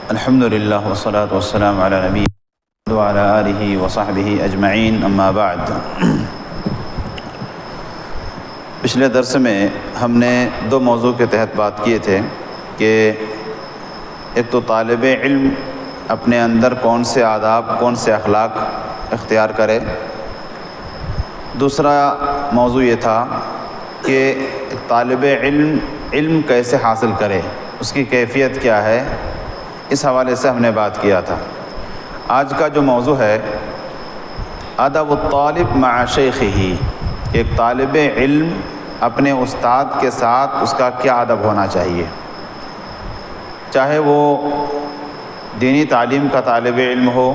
الحمدللہ والصلاة والسلام علی نبی وعلی آلہ وصحبہ اجمعین، اما بعد۔ پچھلے درس میں ہم نے دو موضوع کے تحت بات کیے تھے کہ ایک تو طالب علم اپنے اندر کون سے آداب، کون سے اخلاق اختیار کرے، دوسرا موضوع یہ تھا کہ طالب علم کیسے حاصل کرے، اس کی کیفیت کیا ہے، اس حوالے سے ہم نے بات کیا تھا۔ آج کا جو موضوع ہے ادب الطالب مع شیخہ، ایک طالب علم اپنے استاد کے ساتھ اس کا کیا ادب ہونا چاہیے، چاہے وہ دینی تعلیم کا طالب علم ہو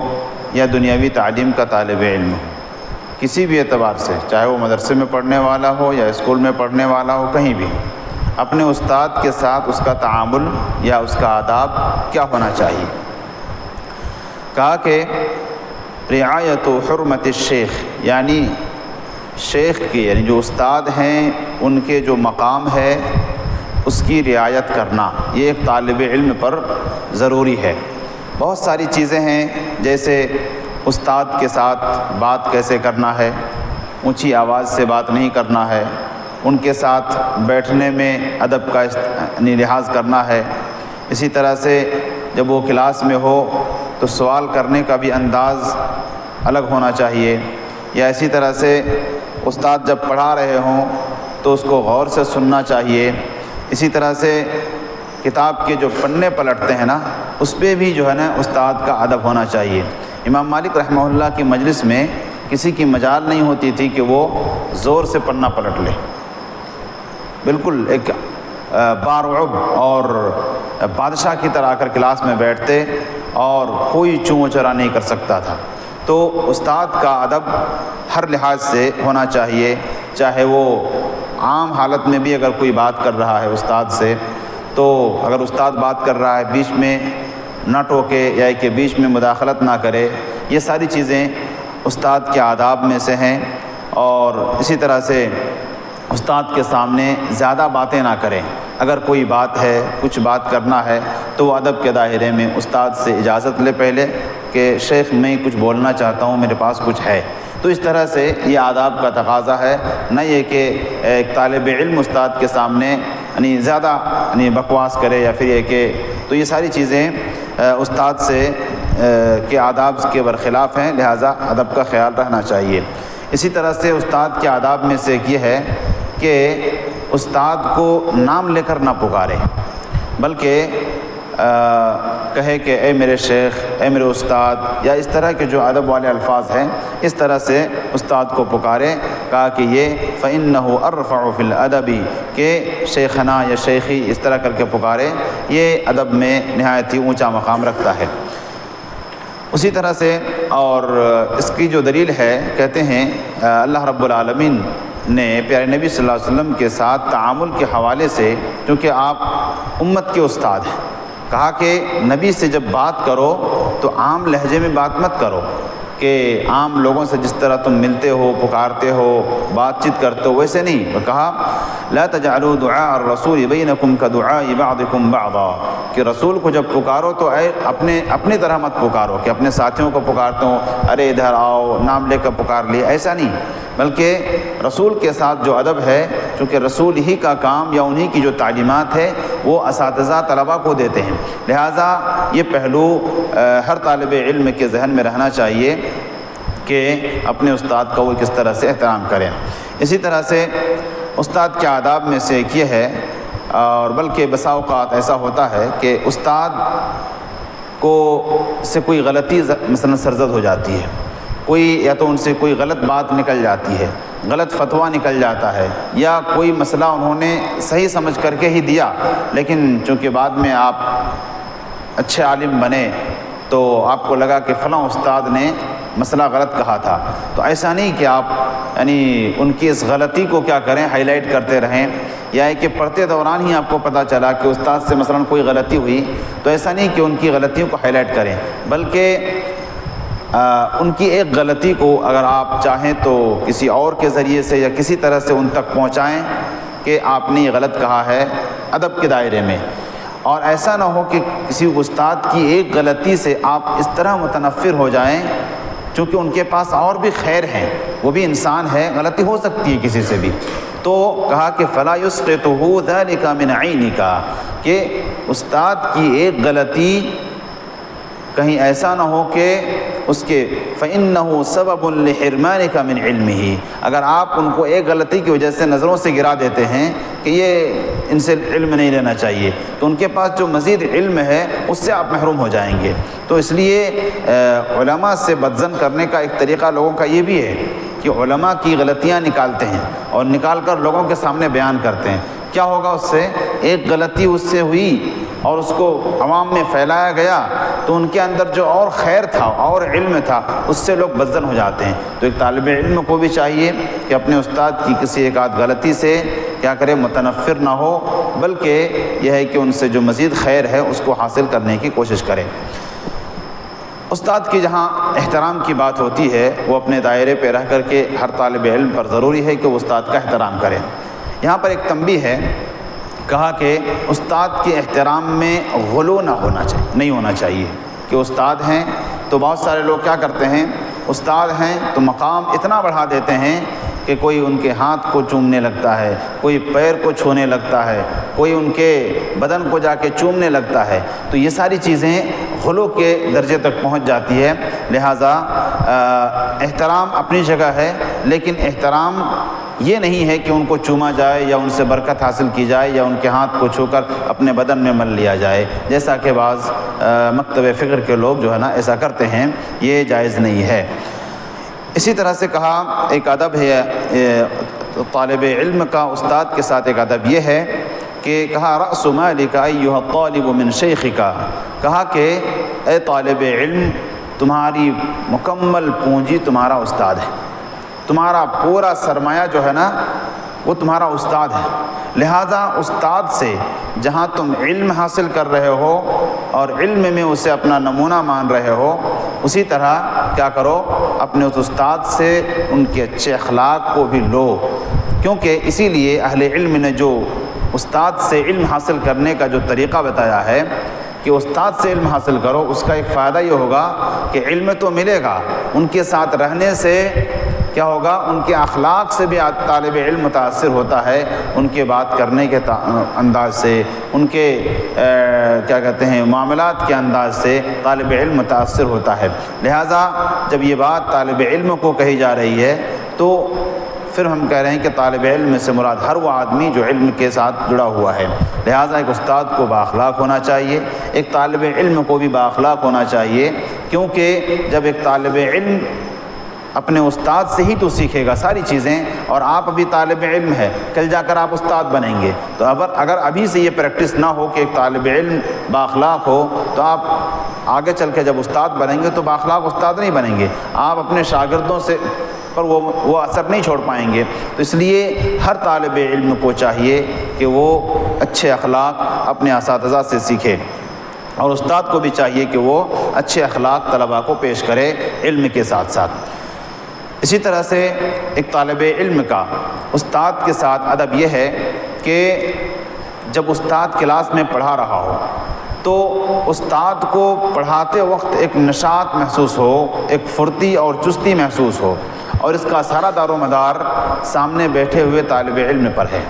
یا دنیاوی تعلیم کا طالب علم ہو، کسی بھی اعتبار سے، چاہے وہ مدرسے میں پڑھنے والا ہو یا اسکول میں پڑھنے والا ہو، کہیں بھی اپنے استاد کے ساتھ اس کا تعامل یا اس کا آداب کیا ہونا چاہیے۔ کہا کہ رعایت حرمت الشیخ، یعنی شیخ کی، یعنی جو استاد ہیں ان کے جو مقام ہے اس کی رعایت کرنا، یہ ایک طالب علم پر ضروری ہے۔ بہت ساری چیزیں ہیں، جیسے استاد کے ساتھ بات کیسے کرنا ہے، اونچی آواز سے بات نہیں کرنا ہے، ان کے ساتھ بیٹھنے میں ادب کا لحاظ کرنا ہے، اسی طرح سے جب وہ کلاس میں ہو تو سوال کرنے کا بھی انداز الگ ہونا چاہیے، یا اسی طرح سے استاد جب پڑھا رہے ہوں تو اس کو غور سے سننا چاہیے۔ اسی طرح سے کتاب کے جو پنے پلٹتے ہیں نا، اس پہ بھی جو ہے نا استاد کا ادب ہونا چاہیے۔ امام مالک رحمہ اللہ کی مجلس میں کسی کی مجال نہیں ہوتی تھی کہ وہ زور سے پنا پلٹ لے، بالکل ایک بارعب اور بادشاہ کی طرح آ کر کلاس میں بیٹھتے اور کوئی چوں چرا نہیں کر سکتا تھا۔ تو استاد کا ادب ہر لحاظ سے ہونا چاہیے، چاہے وہ عام حالت میں بھی اگر کوئی بات کر رہا ہے استاد سے، تو اگر استاد بات کر رہا ہے بیچ میں نہ ٹوکے یا کہ بیچ میں مداخلت نہ کرے، یہ ساری چیزیں استاد کے آداب میں سے ہیں۔ اور اسی طرح سے استاد کے سامنے زیادہ باتیں نہ کریں، اگر کوئی بات ہے، کچھ بات کرنا ہے تو وہ ادب کے دائرے میں استاد سے اجازت لے پہلے کہ شیخ میں کچھ بولنا چاہتا ہوں، میرے پاس کچھ ہے۔ تو اس طرح سے یہ آداب کا تقاضا ہے، نہ یہ کہ ایک طالب علم استاد کے سامنے یعنی زیادہ بکواس کرے، یا پھر یہ کہ تو یہ ساری چیزیں استاد سے کے آداب کے برخلاف ہیں، لہٰذا ادب کا خیال رہنا چاہیے۔ اسی طرح سے استاد کے آداب میں سے ایک یہ ہے کہ استاد کو نام لے کر نہ پکارے، بلکہ کہے کہ اے میرے شیخ، اے میرے استاد، یا اس طرح کے جو ادب والے الفاظ ہیں اس طرح سے استاد کو پکارے۔ کہا کہ یہ فَإِنَّهُ أَرْفَعُ فِي الْأَدَبِ، کہ شیخنا یا شیخی اس طرح کر کے پکارے، یہ ادب میں نہایت ہی اونچا مقام رکھتا ہے۔ اسی طرح سے اور اس کی جو دلیل ہے، کہتے ہیں اللہ رب العالمین نے پیارے نبی صلی اللہ علیہ وسلم کے ساتھ تعامل کے حوالے سے، چونکہ آپ امت کے استاد ہیں، کہا کہ نبی سے جب بات کرو تو عام لہجے میں بات مت کرو، کہ عام لوگوں سے جس طرح تم ملتے ہو، پکارتے ہو، بات چیت کرتے ہو، ویسے نہیں۔ وہ کہا لا تجعلوا دعاء الرسول بینکم کدعاء بعضکم بعضا، کہ رسول کو جب پکارو تو اپنے طرح مت پکارو کہ اپنے ساتھیوں کو پکارتے ہو، ارے ادھر آؤ، نام لے کر پکار لیے، ایسا نہیں، بلکہ رسول کے ساتھ جو ادب ہے، چونکہ رسول ہی کا کام یا انہی کی جو تعلیمات ہے وہ اساتذہ طلبہ کو دیتے ہیں، لہٰذا یہ پہلو ہر طالب علم کے ذہن میں رہنا چاہیے کہ اپنے استاد کا وہ کس طرح سے احترام کریں۔ اسی طرح سے استاد کے آداب میں سے ایک یہ ہے، اور بلکہ بسا اوقات ایسا ہوتا ہے کہ استاد کو سے کوئی غلطی مثلا سرزد ہو جاتی ہے، کوئی یا تو ان سے کوئی غلط بات نکل جاتی ہے، غلط فتویٰ نکل جاتا ہے، یا کوئی مسئلہ انہوں نے صحیح سمجھ کر کے ہی دیا، لیکن چونکہ بعد میں آپ اچھے عالم بنے تو آپ کو لگا کہ فلاں استاد نے مسئلہ غلط کہا تھا، تو ایسا نہیں کہ آپ یعنی ان کی اس غلطی کو کیا کریں، ہائی لائٹ کرتے رہیں، یا کہ پڑھتے دوران ہی آپ کو پتہ چلا کہ استاد سے مثلا کوئی غلطی ہوئی تو ایسا نہیں کہ ان کی غلطیوں کو ہائی لائٹ کریں، بلکہ ان کی ایک غلطی کو اگر آپ چاہیں تو کسی اور کے ذریعے سے یا کسی طرح سے ان تک پہنچائیں کہ آپ نے یہ غلط کہا ہے، ادب کے دائرے میں۔ اور ایسا نہ ہو کہ کسی استاد کی ایک غلطی سے آپ اس طرح متنفر ہو جائیں، چونکہ ان کے پاس اور بھی خیر ہیں، وہ بھی انسان ہے، غلطی ہو سکتی ہے کسی سے بھی، تو کہا کہ فلا یسقطہ ذلک من عینک، کہ استاد کی ایک غلطی کہیں ایسا نہ ہو کہ اس کے فإنہ سبب لحرمانک من علمہ، اگر آپ ان کو ایک غلطی کی وجہ سے نظروں سے گرا دیتے ہیں کہ یہ ان سے علم نہیں لینا چاہیے، تو ان کے پاس جو مزید علم ہے اس سے آپ محروم ہو جائیں گے۔ تو اس لیے علماء سے بدظن کرنے کا ایک طریقہ لوگوں کا یہ بھی ہے کہ علماء کی غلطیاں نکالتے ہیں اور نکال کر لوگوں کے سامنے بیان کرتے ہیں۔ کیا ہوگا اس سے؟ ایک غلطی اس سے ہوئی اور اس کو عوام میں پھیلایا گیا تو ان کے اندر جو اور خیر تھا اور علم تھا اس سے لوگ بدظن ہو جاتے ہیں۔ تو ایک طالب علم کو بھی چاہیے کہ اپنے استاد کی کسی ایک آدھ غلطی سے کیا کرے، متنفر نہ ہو، بلکہ یہ ہے کہ ان سے جو مزید خیر ہے اس کو حاصل کرنے کی کوشش کرے۔ استاد کی جہاں احترام کی بات ہوتی ہے، وہ اپنے دائرے پہ رہ کر کے ہر طالب علم پر ضروری ہے کہ وہ استاد کا احترام کرے۔ یہاں پر ایک تنبیہ ہے، کہا کہ استاد کے احترام میں غلو نہیں ہونا چاہیے، کہ استاد ہیں تو بہت سارے لوگ کیا کرتے ہیں، استاد ہیں تو مقام اتنا بڑھا دیتے ہیں کہ کوئی ان کے ہاتھ کو چومنے لگتا ہے، کوئی پیر کو چھونے لگتا ہے، کوئی ان کے بدن کو جا کے چومنے لگتا ہے، تو یہ ساری چیزیں غلو کے درجے تک پہنچ جاتی ہے۔ لہٰذا احترام اپنی جگہ ہے، لیکن احترام یہ نہیں ہے کہ ان کو چوما جائے یا ان سے برکت حاصل کی جائے یا ان کے ہاتھ کو چھو کر اپنے بدن میں مل لیا جائے، جیسا کہ بعض مکتب فکر کے لوگ جو ہے نا ایسا کرتے ہیں، یہ جائز نہیں ہے۔ اسی طرح سے کہا ایک ادب ہے طالب علم کا استاد کے ساتھ، ایک ادب یہ ہے کہ کہا رأس مالک ایھا الطالب من شیخک، کہا کہ اے طالب علم تمہاری مکمل پونجی تمہارا استاد ہے، تمہارا پورا سرمایہ جو ہے نا وہ تمہارا استاد ہے۔ لہٰذا استاد سے جہاں تم علم حاصل کر رہے ہو اور علم میں اسے اپنا نمونہ مان رہے ہو، اسی طرح کیا کرو، اپنے اس استاد سے ان کے اچھے اخلاق کو بھی لو، کیونکہ اسی لیے اہل علم نے جو استاد سے علم حاصل کرنے کا جو طریقہ بتایا ہے کہ استاد سے علم حاصل کرو، اس کا ایک فائدہ یہ ہوگا کہ علم تو ملے گا، ان کے ساتھ رہنے سے کیا ہوگا، ان کے اخلاق سے بھی طالب علم متاثر ہوتا ہے، ان کے بات کرنے کے انداز سے، ان کے کیا کہتے ہیں معاملات کے انداز سے طالب علم متاثر ہوتا ہے۔ لہٰذا جب یہ بات طالب علم کو کہی جا رہی ہے تو پھر ہم کہہ رہے ہیں کہ طالب علم سے مراد ہر وہ آدمی جو علم کے ساتھ جڑا ہوا ہے۔ لہٰذا ایک استاد کو بااخلاق ہونا چاہیے، ایک طالب علم کو بھی بااخلاق ہونا چاہیے، کیونکہ جب ایک طالب علم اپنے استاد سے ہی تو سیکھے گا ساری چیزیں، اور آپ ابھی طالب علم ہے، کل جا کر آپ استاد بنیں گے، تو اگر ابھی سے یہ پریکٹس نہ ہو کہ ایک طالب علم بااخلاق ہو، تو آپ آگے چل کے جب استاد بنیں گے تو بااخلاق استاد نہیں بنیں گے، آپ اپنے شاگردوں سے پر وہ اثر نہیں چھوڑ پائیں گے۔ تو اس لیے ہر طالب علم کو چاہیے کہ وہ اچھے اخلاق اپنے اساتذہ سے سیکھے، اور استاد کو بھی چاہیے کہ وہ اچھے اخلاق طلباء کو پیش کرے علم کے ساتھ ساتھ۔ اسی طرح سے ایک طالب علم کا استاد کے ساتھ ادب یہ ہے کہ جب استاد کلاس میں پڑھا رہا ہو تو استاد کو پڑھاتے وقت ایک نشاط محسوس ہو، ایک پھرتی اور چستی محسوس ہو، اور اس کا سارا دار و مدار سامنے بیٹھے ہوئے طالب علم پر ہے۔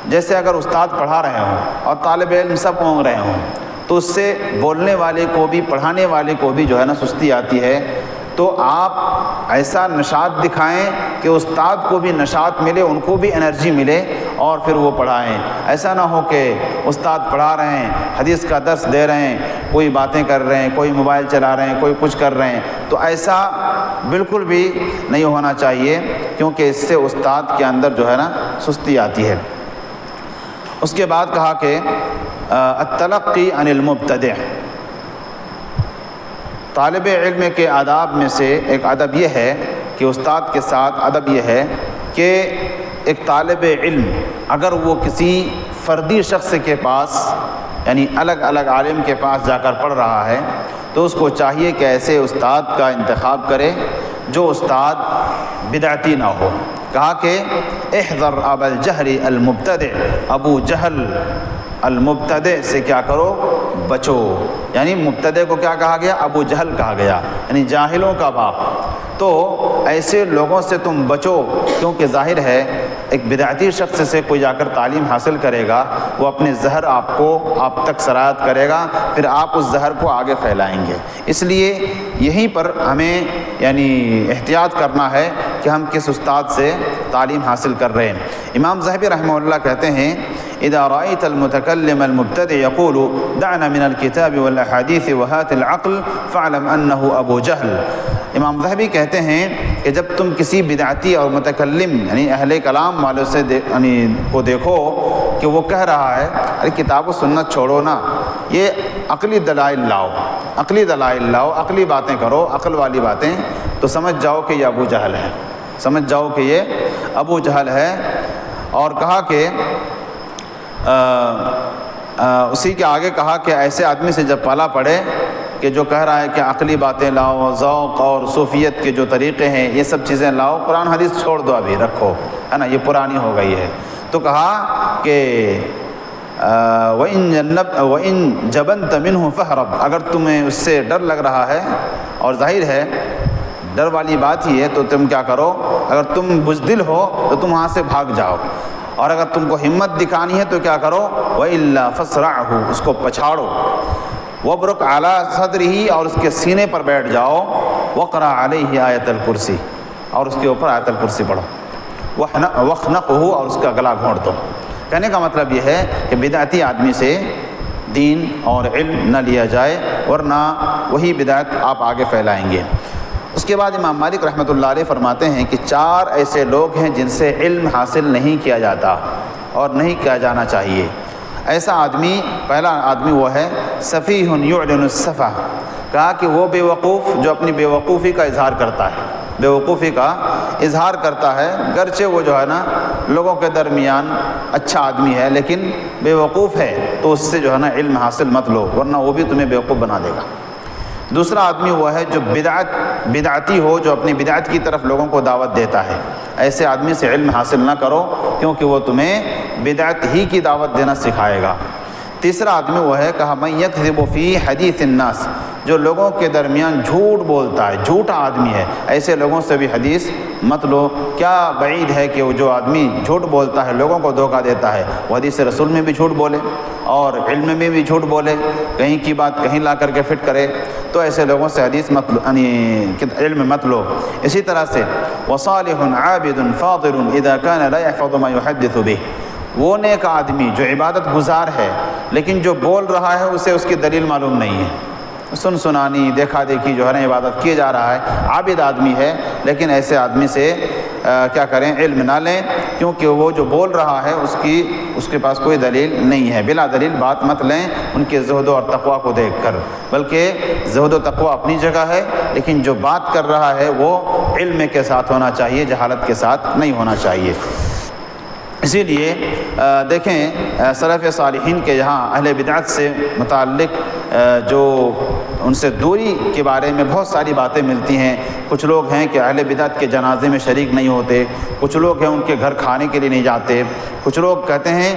جیسے اگر استاد پڑھا رہے ہوں اور طالب علم سب اونگ رہے ہوں تو اس سے بولنے والے کو بھی پڑھانے والے کو بھی جو ہے نا سستی آتی ہے، تو آپ ایسا نشاط دکھائیں کہ استاد کو بھی نشاط ملے، ان کو بھی انرجی ملے، اور پھر وہ پڑھائیں۔ ایسا نہ ہو کہ استاد پڑھا رہے ہیں، حدیث کا درس دے رہے ہیں، کوئی باتیں کر رہے ہیں، کوئی موبائل چلا رہے ہیں، کوئی کچھ کر رہے ہیں، تو ایسا بالکل بھی نہیں ہونا چاہیے، کیونکہ اس سے استاد کے اندر جو ہے نا سستی آتی ہے۔ اس کے بعد کہا کہ التلقی عن المبتدع، طالب علم کے آداب میں سے ایک ادب یہ ہے کہ استاد کے ساتھ ادب یہ ہے کہ ایک طالب علم اگر وہ کسی فردی شخص کے پاس یعنی الگ الگ عالم کے پاس جا کر پڑھ رہا ہے تو اس کو چاہیے کہ ایسے استاد کا انتخاب کرے جو استاد بدعتی نہ ہو۔ کہا کہ احذر ابا الجہل المبتدع، ابو جہل المبتدع سے کیا کرو؟ بچو۔ یعنی مبتدع کو کیا کہا گیا؟ ابو جہل کہا گیا، یعنی جاہلوں کا باپ۔ تو ایسے لوگوں سے تم بچو، کیونکہ ظاہر ہے ایک بدعتی شخص سے کوئی جا کر تعلیم حاصل کرے گا، وہ اپنے زہر آپ تک سرایت کرے گا، پھر آپ اس زہر کو آگے پھیلائیں گے۔ اس لیے یہیں پر ہمیں یعنی احتیاط کرنا ہے کہ ہم کس استاد سے تعلیم حاصل کر رہے ہیں۔ امام ذہبی رحمہ اللہ کہتے ہیں اذا رأيت المتكلم المبتدع يقول دعنا من الكتاب والاحاديث وهات العقل فاعلم انه ابو جہل۔ امام ذہبی کہتے ہیں کہ جب تم کسی بدعتی اور متکلم یعنی اہل کلام والوں سے کو دیکھو کہ وہ کہہ رہا ہے ارے کتاب و سنت چھوڑو نا، یہ عقلی دلائل لاؤ، عقلی دلائل لاؤ، عقلی باتیں کرو، عقل والی باتیں، تو سمجھ جاؤ کہ یہ ابو جہل ہے، سمجھ جاؤ کہ یہ ابو جہل ہے۔ اور کہا کہ اسی کے آگے کہا کہ ایسے آدمی سے جب پالا پڑے کہ جو کہہ رہا ہے کہ عقلی باتیں لاؤ، ذوق اور صوفیت کے جو طریقے ہیں یہ سب چیزیں لاؤ، قرآن حدیث چھوڑ دو، ابھی رکھو، ہے نا، یہ پرانی ہو گئی ہے۔ تو کہا کہ وَإِن جَبَنْتَ مِنْهُ فَاهْرَبْ، اگر تمہیں اس سے ڈر لگ رہا ہے، اور ظاہر ہے ڈر والی بات ہی ہے، تو تم کیا کرو، اگر تم بزدل ہو تو تم وہاں سے بھاگ جاؤ، اور اگر تم کو ہمت دکھانی ہے تو کیا کرو، وَإِلَّا فَاسْرَعْهُ، اس کو پچھاڑو، وَبْرُكْ عَلَىٰ صَدْرِهِ، اور اس کے سینے پر بیٹھ جاؤ، وَقْرَأْ عَلَيْهِ آیَةَ الْكُرْسِي، اور اس کے اوپر آیت الکرسی پڑھو، وَخْنَقْهُ، اور اس کا گلا گھونٹ دو۔ کہنے کا مطلب یہ ہے کہ بدعتی آدمی سے دین اور علم نہ لیا جائے، ورنہ وہی بدعت آپ آگے پھیلائیں گے۔ اس کے بعد امام مالک رحمۃ اللہ علیہ فرماتے ہیں کہ 4 ایسے لوگ ہیں جن سے علم حاصل نہیں کیا جاتا اور نہیں کیا جانا چاہیے۔ ایسا آدمی، پہلا آدمی وہ ہے سفیہ یعلن السفہ، کہا کہ وہ بے وقوف جو اپنی بے وقوفی کا اظہار کرتا ہے، بے وقوفی کا اظہار کرتا ہے، گرچہ وہ جو ہے نا لوگوں کے درمیان اچھا آدمی ہے لیکن بے وقوف ہے، تو اس سے جو ہے نا علم حاصل مت لو، ورنہ وہ بھی تمہیں بے وقوف بنا دے گا۔ دوسرا آدمی وہ ہے جو بدعتی ہو، جو اپنی بدعت کی طرف لوگوں کو دعوت دیتا ہے، ایسے آدمی سے علم حاصل نہ کرو، کیونکہ وہ تمہیں بدعت ہی کی دعوت دینا سکھائے گا۔ تیسرا آدمی وہ ہے کہا من یکذب فی حدیث الناس، جو لوگوں کے درمیان جھوٹ بولتا ہے، جھوٹا آدمی ہے، ایسے لوگوں سے بھی حدیث مت لو۔ کیا بعید ہے کہ وہ جو آدمی جھوٹ بولتا ہے، لوگوں کو دھوکہ دیتا ہے، وہ حدیث رسول میں بھی جھوٹ بولے اور علم میں بھی جھوٹ بولے، کہیں کی بات کہیں لا کر کے فٹ کرے، تو ایسے لوگوں سے حدیث مت لو، یعنی علم مت لو۔ اسی طرح سے وصالح عابد فاضل اذا كان لا يحفظ ما يحدث به، وہ نیک آدمی جو عبادت گزار ہے لیکن جو بول رہا ہے اسے اس کی دلیل معلوم نہیں ہے، سنانی دیکھا دیکھی جو ہے نا عبادت کیے جا رہا ہے، عابد آدمی ہے لیکن ایسے آدمی سے کیا کریں، علم نہ لیں، کیونکہ وہ جو بول رہا ہے اس کے پاس کوئی دلیل نہیں ہے، بلا دلیل بات مت لیں ان کے زہد اور تقویٰ کو دیکھ کر، بلکہ زہد و تقویٰ اپنی جگہ ہے، لیکن جو بات کر رہا ہے وہ علم کے ساتھ ہونا چاہیے، جہالت کے ساتھ نہیں ہونا چاہیے۔ اسی لیے دیکھیں سلف صالحین کے یہاں اہل بدعت سے متعلق جو ان سے دوری کے بارے میں بہت ساری باتیں ملتی ہیں۔ کچھ لوگ ہیں کہ اہل بدعت کے جنازے میں شریک نہیں ہوتے، کچھ لوگ ہیں ان کے گھر کھانے کے لیے نہیں جاتے، کچھ لوگ کہتے ہیں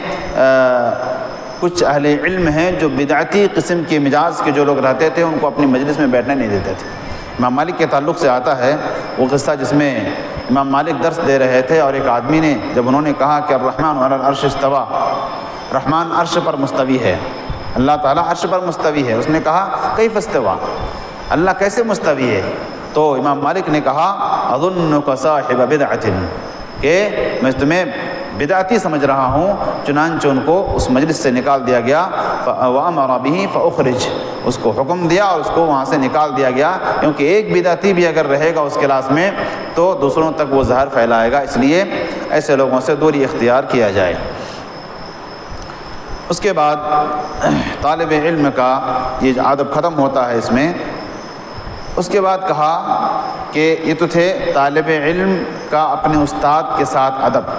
کچھ اہل علم ہیں جو بدعتی قسم کے مزاج کے جو لوگ رہتے تھے ان کو اپنی مجلس میں بیٹھنے نہیں دیتے تھے۔ امام مالک کے تعلق سے آتا ہے وہ قصہ جس میں امام مالک درس دے رہے تھے اور ایک آدمی نے جب انہوں نے کہا کہ الرحمن علی العرش استویٰ، رحمان عرش پر مستوی ہے، اللہ تعالیٰ عرش پر مستوی ہے، اس نے کہا کیف استویٰ، اللہ کیسے مستوی ہے؟ تو امام مالک نے کہا اظنک صاحب بدعۃ، کہ میں تمہیں بدعتی سمجھ رہا ہوں، چنانچہ ان کو اس مجلس سے نکال دیا گیا، وَأَمَرَ بِهِ فَأُخْرِجْ، اس کو حکم دیا اور اس کو وہاں سے نکال دیا گیا، کیونکہ ایک بدعتی بھی اگر رہے گا اس کلاس میں تو دوسروں تک وہ زہر پھیلائے گا، اس لیے ایسے لوگوں سے دوری اختیار کیا جائے۔ اس کے بعد طالب علم کا یہ ادب ختم ہوتا ہے اس میں۔ اس کے بعد کہا کہ یہ تو تھے طالب علم کا اپنے استاد کے ساتھ ادب۔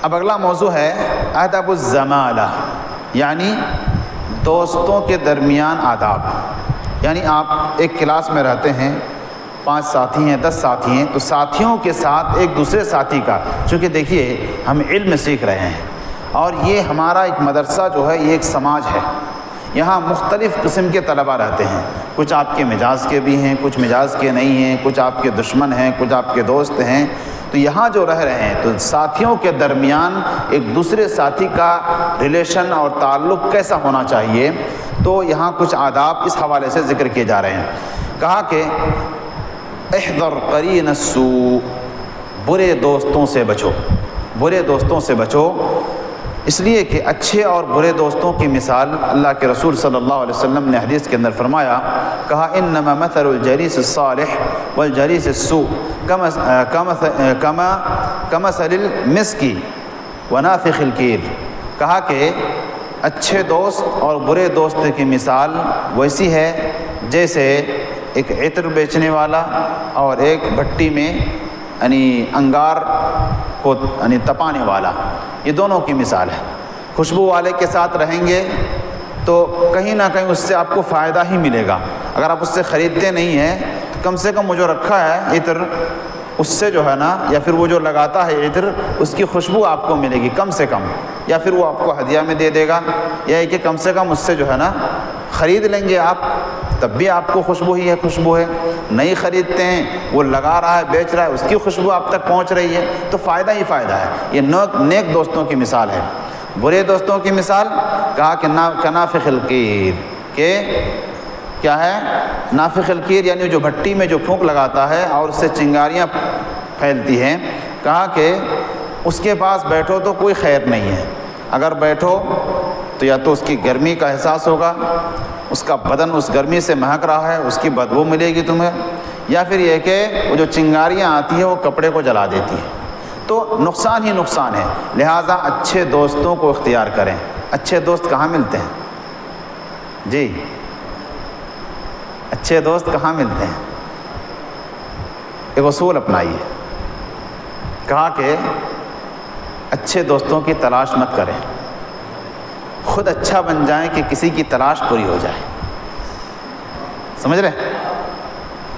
اب اگلا موضوع ہے ادب الزمالہ، یعنی دوستوں کے درمیان آداب۔ یعنی آپ ایک کلاس میں رہتے ہیں، 5 ساتھی ہیں، 10 ساتھی ہیں، تو ساتھیوں کے ساتھ ایک دوسرے ساتھی کا، چونکہ دیکھیے ہم علم سیکھ رہے ہیں، اور یہ ہمارا ایک مدرسہ جو ہے یہ ایک سماج ہے، یہاں مختلف قسم کے طلباء رہتے ہیں، کچھ آپ کے مزاج کے بھی ہیں، کچھ مزاج کے نہیں ہیں، کچھ آپ کے دشمن ہیں، کچھ آپ کے دوست ہیں۔ تو یہاں جو رہ رہے ہیں تو ساتھیوں کے درمیان ایک دوسرے ساتھی کا ریلیشن اور تعلق کیسا ہونا چاہیے، تو یہاں کچھ آداب اس حوالے سے ذکر کیے جا رہے ہیں۔ کہا کہ احذر قرین السوء، برے دوستوں سے بچو، برے دوستوں سے بچو، اس لیے کہ اچھے اور برے دوستوں کی مثال اللہ کے رسول صلی اللہ علیہ وسلم نے حدیث کے اندر فرمایا، کہا انما مثل الجلیس الصالح والجلیس السوء کمثل المسک ونافخ الکیر، کہا کہ اچھے دوست اور برے دوست کی مثال ویسی ہے جیسے ایک عطر بیچنے والا اور ایک بھٹی میں انگار کو تپانے والا، یہ دونوں کی مثال ہے۔ خوشبو والے کے ساتھ رہیں گے تو کہیں نہ کہیں اس سے آپ کو فائدہ ہی ملے گا، اگر آپ اس سے خریدتے نہیں ہیں تو کم سے کم وہ جو رکھا ہے عطر، اس سے جو ہے نا، یا پھر وہ جو لگاتا ہے عطر، اس کی خوشبو آپ کو ملے گی کم سے کم، یا پھر وہ آپ کو ہدیہ میں دے دے گا، یا کہ کم سے کم اس سے جو ہے نا خرید لیں گے آپ، تب بھی آپ کو خوشبو ہی ہے، خوشبو ہے۔ نہیں خریدتے ہیں، وہ لگا رہا ہے، بیچ رہا ہے، اس کی خوشبو آپ تک پہنچ رہی ہے، تو فائدہ ہی فائدہ ہے۔ یہ نیک دوستوں کی مثال ہے۔ برے دوستوں کی مثال کہا کہ نافخ الکیر، کہ کیا ہے؟ نافخ الکیر یعنی جو بھٹی میں جو پھونک لگاتا ہے اور اس سے چنگاریاں پھیلتی ہیں، کہا کہ اس کے پاس بیٹھو تو کوئی خیر نہیں ہے، اگر بیٹھو تو یا تو اس کی گرمی کا احساس ہوگا، اس کا بدن اس گرمی سے مہک رہا ہے، اس کی بدبو ملے گی تمہیں، یا پھر یہ کہ وہ جو چنگاریاں آتی ہیں وہ کپڑے کو جلا دیتی ہیں، تو نقصان ہی نقصان ہے۔ لہٰذا اچھے دوستوں کو اختیار کریں۔ اچھے دوست کہاں ملتے ہیں جی؟ اچھے دوست کہاں ملتے ہیں؟ ایک اصول اپنائیے، کہا کہ اچھے دوستوں کی تلاش مت کریں، خود اچھا بن جائیں کہ کسی کی تلاش پوری ہو جائے۔ سمجھ رہے؟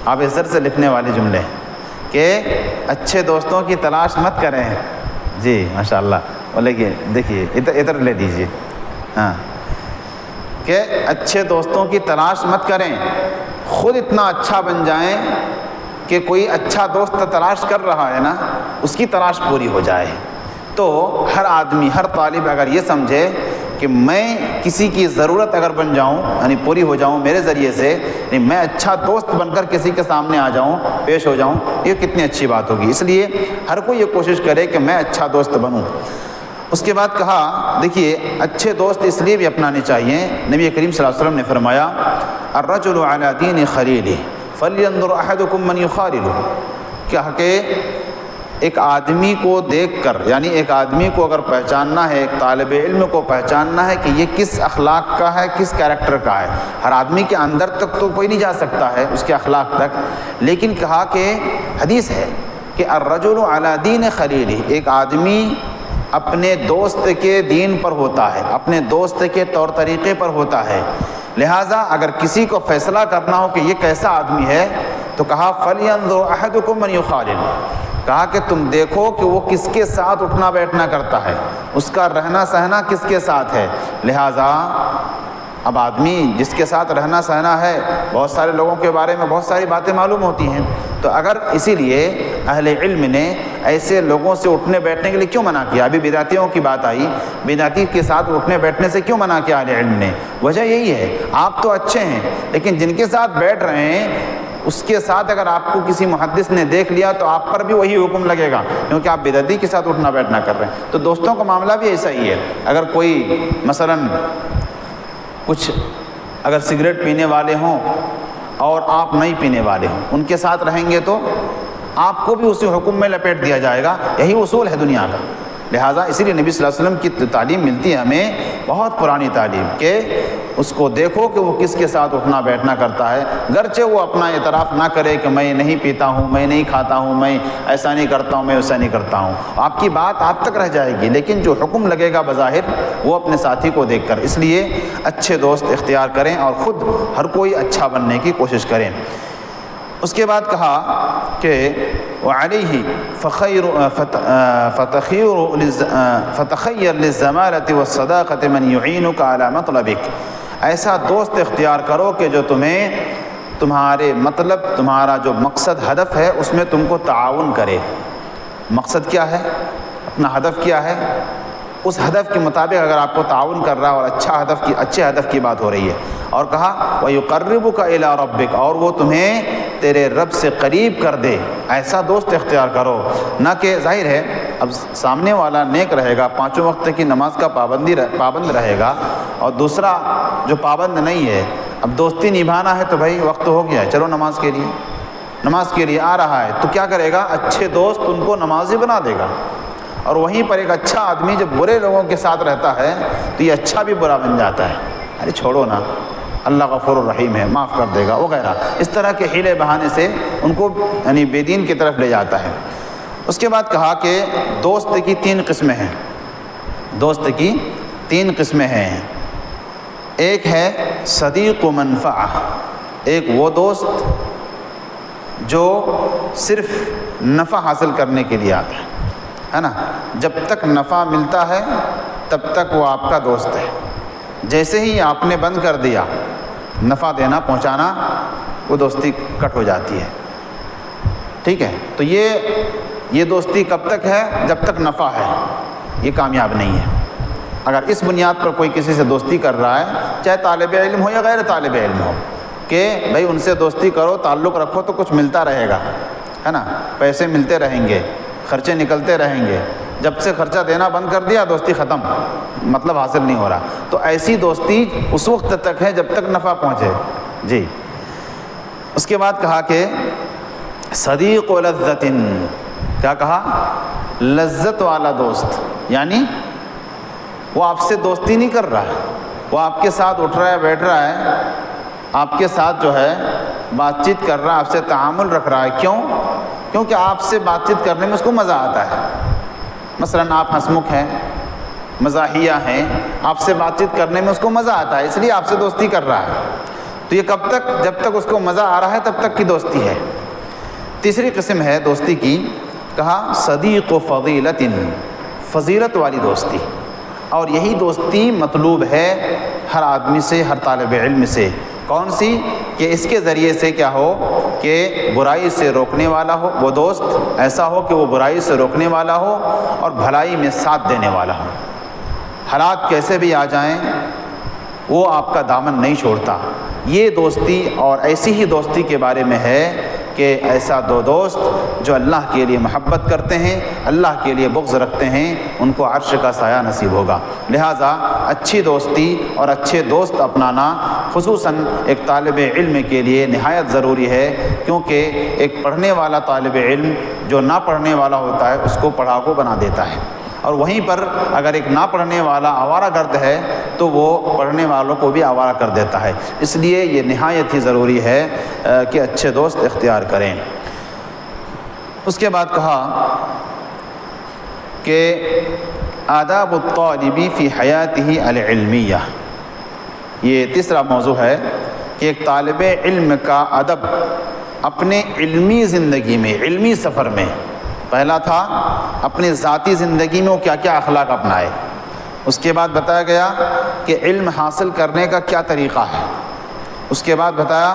آپ عزت سے لکھنے والے جملے ہیں کہ اچھے دوستوں کی تلاش مت کریں۔ جی ماشاءاللہ، بولے کہ دیکھیے ادھر لے دیجیے، ہاں، کہ اچھے دوستوں کی تلاش مت کریں، خود اتنا اچھا بن جائیں کہ کوئی اچھا دوست تلاش کر رہا ہے نا، اس کی تلاش پوری ہو جائے۔ تو ہر آدمی، ہر طالب اگر یہ سمجھے کہ میں کسی کی ضرورت اگر بن جاؤں، یعنی پوری ہو جاؤں میرے ذریعے سے، یعنی میں اچھا دوست بن کر کسی کے سامنے آ جاؤں، پیش ہو جاؤں، یہ کتنی اچھی بات ہوگی۔ اس لیے ہر کوئی یہ کوشش کرے کہ میں اچھا دوست بنوں۔ اس کے بعد کہا، دیکھیے اچھے دوست اس لیے بھی اپنانے چاہیے، نبی کریم صلی اللہ علیہ وسلم نے فرمایا الرجل علی دین خلیلہ فلینظر احدکم من یخاللہ، کہ ایک آدمی کو دیکھ کر، یعنی ایک آدمی کو اگر پہچاننا ہے، ایک طالب علم کو پہچاننا ہے کہ یہ کس اخلاق کا ہے، کس کیریکٹر کا ہے۔ ہر آدمی کے اندر تک تو کوئی نہیں جا سکتا ہے، اس کے اخلاق تک، لیکن کہا کہ حدیث ہے کہ الرجل علی دین خلیلہ، ایک آدمی اپنے دوست کے دین پر ہوتا ہے، اپنے دوست کے طور طریقے پر ہوتا ہے۔ لہٰذا اگر کسی کو فیصلہ کرنا ہو کہ یہ کیسا آدمی ہے تو کہا فَلْيَنظُرْ أَحَدُكُمْ مَنْ يُخَالِلُ، کہا کہ تم دیکھو کہ وہ کس کے ساتھ اٹھنا بیٹھنا کرتا ہے، اس کا رہنا سہنا کس کے ساتھ ہے۔ لہٰذا اب آدمی جس کے ساتھ رہنا سہنا ہے، بہت سارے لوگوں کے بارے میں بہت ساری باتیں معلوم ہوتی ہیں، تو اگر اسی لیے اہل علم نے ایسے لوگوں سے اٹھنے بیٹھنے کے لیے کیوں منع کیا؟ ابھی بدعتیوں کی بات آئی، بدعتی کے ساتھ اٹھنے بیٹھنے سے کیوں منع کیا اہل علم نے؟ وجہ یہی ہے، آپ تو اچھے ہیں لیکن جن کے ساتھ بیٹھ رہے ہیں اس کے ساتھ اگر آپ کو کسی محدث نے دیکھ لیا تو آپ پر بھی وہی حکم لگے گا، کیونکہ آپ بدعتی کے ساتھ اٹھنا بیٹھنا کر رہے ہیں۔ تو دوستوں کا معاملہ بھی ایسا ہی ہے، اگر کوئی مثلاً کچھ اگر سگریٹ پینے والے ہوں اور آپ نہیں پینے والے ہوں، ان کے ساتھ رہیں گے تو آپ کو بھی اسی حکم میں لپیٹ دیا جائے گا۔ یہی اصول ہے دنیا کا۔ لہٰذا اسی لیے نبی صلی اللہ علیہ وسلم کی تعلیم ملتی ہے ہمیں، بہت پرانی تعلیم، کہ اس کو دیکھو کہ وہ کس کے ساتھ اٹھنا بیٹھنا کرتا ہے، گرچہ وہ اپنا اعتراف نہ کرے کہ میں نہیں پیتا ہوں، میں نہیں کھاتا ہوں، میں ایسا نہیں کرتا ہوں، میں ویسا نہیں کرتا ہوں، آپ کی بات آپ تک رہ جائے گی، لیکن جو حکم لگے گا بظاہر وہ اپنے ساتھی کو دیکھ کر۔ اس لیے اچھے دوست اختیار کریں اور خود ہر کوئی اچھا بننے کی کوشش کریں۔ اس کے بعد کہا کہ وعلیہ فتخیر للزمالة والصداقة من يعينك على مطلبك، ایسا دوست اختیار کرو کہ جو تمہیں تمہارے مطلب، تمہارا جو مقصد ہدف ہے اس میں تم کو تعاون کرے۔ مقصد کیا ہے، اپنا ہدف کیا ہے، اس ہدف کے مطابق اگر آپ کو تعاون کر رہا ہے اور اچھے ہدف کی بات ہو رہی ہے۔ اور کہا وَيُقَرِّبُكَ إِلَىٰ رَبِّكَ، اور وہ تمہیں تیرے رب سے قریب کر دے، ایسا دوست اختیار کرو۔ نہ کہ ظاہر ہے اب سامنے والا نیک رہے گا، 5 وقت کی نماز کا پابند رہے گا، اور دوسرا جو پابند نہیں ہے، اب دوستی نبھانا ہے تو بھائی وقت ہو گیا ہے، چلو نماز کے لیے آ رہا ہے، تو کیا کرے گا، اچھے دوست ان کو نمازی بنا دے گا۔ اور وہیں پر ایک اچھا آدمی جب برے لوگوں کے ساتھ رہتا ہے تو یہ اچھا بھی برا بن جاتا ہے، ارے چھوڑو نا، اللہ غفور الرحیم ہے، معاف کر دے گا وغیرہ، اس طرح کے حیلے بہانے سے ان کو یعنی بے دین کی طرف لے جاتا ہے۔ اس کے بعد کہا کہ دوست کی 3 قسمیں ہیں، دوست کی 3 قسمیں ہیں۔ ایک ہے صدیق و منفعہ، ایک وہ دوست جو صرف نفع حاصل کرنے کے لیے آتا ہے نا، جب تک نفع ملتا ہے تب تک وہ آپ کا دوست ہے، جیسے ہی آپ نے بند کر دیا نفع دینا پہنچانا، وہ دوستی کٹ ہو جاتی ہے، ٹھیک ہے۔ تو یہ دوستی کب تک ہے، جب تک نفع ہے، یہ کامیاب نہیں ہے۔ اگر اس بنیاد پر کوئی کسی سے دوستی کر رہا ہے، چاہے طالب علم ہو یا غیر طالب علم ہو، کہ بھائی ان سے دوستی کرو، تعلق رکھو تو کچھ ملتا رہے گا، ہے نا، پیسے ملتے رہیں گے، خرچے نکلتے رہیں گے، جب سے خرچہ دینا بند کر دیا دوستی ختم، مطلب حاصل نہیں ہو رہا، تو ایسی دوستی اس وقت تک ہے جب تک نفع پہنچے جی۔ اس کے بعد کہا کہ صدیق و لذت، کیا کہا، لذت والا دوست، یعنی وہ آپ سے دوستی نہیں کر رہا ہے، وہ آپ کے ساتھ اٹھ رہا ہے، بیٹھ رہا ہے، آپ کے ساتھ جو ہے بات چیت کر رہا ہے، آپ سے تعامل رکھ رہا ہے، کیونکہ آپ سے بات چیت کرنے میں اس کو مزہ آتا ہے۔ مثلاً آپ ہنسمکھ ہیں، مزاحیہ ہیں، آپ سے بات چیت کرنے میں اس کو مزہ آتا ہے، اس لیے آپ سے دوستی کر رہا ہے۔ تو یہ کب تک، جب تک اس کو مزہ آ رہا ہے تب تک کی دوستی ہے۔ تیسری قسم ہے دوستی کی، کہا صدیق و فضیلت، فضیلت والی دوستی، اور یہی دوستی مطلوب ہے ہر آدمی سے، ہر طالب علم سے۔ کون سی، کہ اس کے ذریعے سے کیا ہو کہ برائی سے روکنے والا ہو، وہ دوست ایسا ہو کہ وہ برائی سے روکنے والا ہو اور بھلائی میں ساتھ دینے والا ہو، حالات کیسے بھی آ جائیں وہ آپ کا دامن نہیں چھوڑتا۔ یہ دوستی، اور ایسی ہی دوستی کے بارے میں ہے کہ ایسا دو دوست جو اللہ کے لیے محبت کرتے ہیں، اللہ کے لیے بغض رکھتے ہیں، ان کو عرش کا سایہ نصیب ہوگا۔ لہٰذا اچھی دوستی اور اچھے دوست اپنانا خصوصاً ایک طالب علم کے لیے نہایت ضروری ہے، کیونکہ ایک پڑھنے والا طالب علم جو نہ پڑھنے والا ہوتا ہے اس کو پڑھاکو بنا دیتا ہے، اور وہیں پر اگر ایک نہ پڑھنے والا آوارہ گرد ہے تو وہ پڑھنے والوں کو بھی آوارہ کر دیتا ہے۔ اس لیے یہ نہایت ہی ضروری ہے کہ اچھے دوست اختیار کریں۔ اس کے بعد کہا کہ آداب الطالب فی حیاتہ العلمیہ، یہ تیسرا موضوع ہے کہ ایک طالب علم کا ادب اپنے علمی زندگی میں، علمی سفر میں۔ پہلا تھا اپنی ذاتی زندگی میں وہ کیا کیا اخلاق اپنائے، اس کے بعد بتایا گیا کہ علم حاصل کرنے کا کیا طریقہ ہے، اس کے بعد بتایا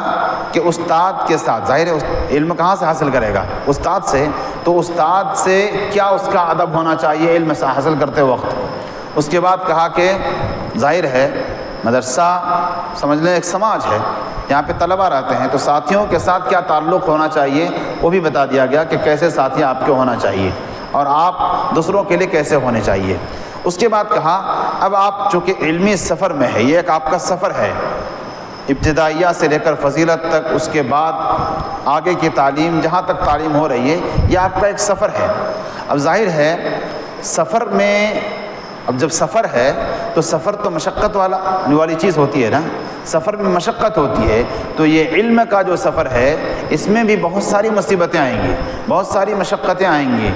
کہ استاد کے ساتھ، ظاہر ہے علم کہاں سے حاصل کرے گا، استاد سے، تو استاد سے کیا اس کا ادب ہونا چاہیے علم حاصل کرتے وقت۔ اس کے بعد کہا کہ ظاہر ہے مدرسہ سمجھ لیں ایک سماج ہے، یہاں پہ طلبہ رہتے ہیں، تو ساتھیوں کے ساتھ کیا تعلق ہونا چاہیے وہ بھی بتا دیا گیا کہ کیسے ساتھی آپ کے ہونا چاہیے اور آپ دوسروں کے لیے کیسے ہونے چاہیے۔ اس کے بعد کہا اب آپ چونکہ علمی سفر میں ہے، یہ ایک آپ کا سفر ہے، ابتدائیہ سے لے کر فضیلت تک، اس کے بعد آگے کی تعلیم جہاں تک تعلیم ہو رہی ہے، یہ آپ کا ایک سفر ہے۔ اب ظاہر ہے سفر میں، اب جب سفر ہے تو سفر تو مشقت والی چیز ہوتی ہے نا، سفر میں مشقت ہوتی ہے، تو یہ علم کا جو سفر ہے اس میں بھی بہت ساری مصیبتیں آئیں گی، بہت ساری مشقتیں آئیں گی،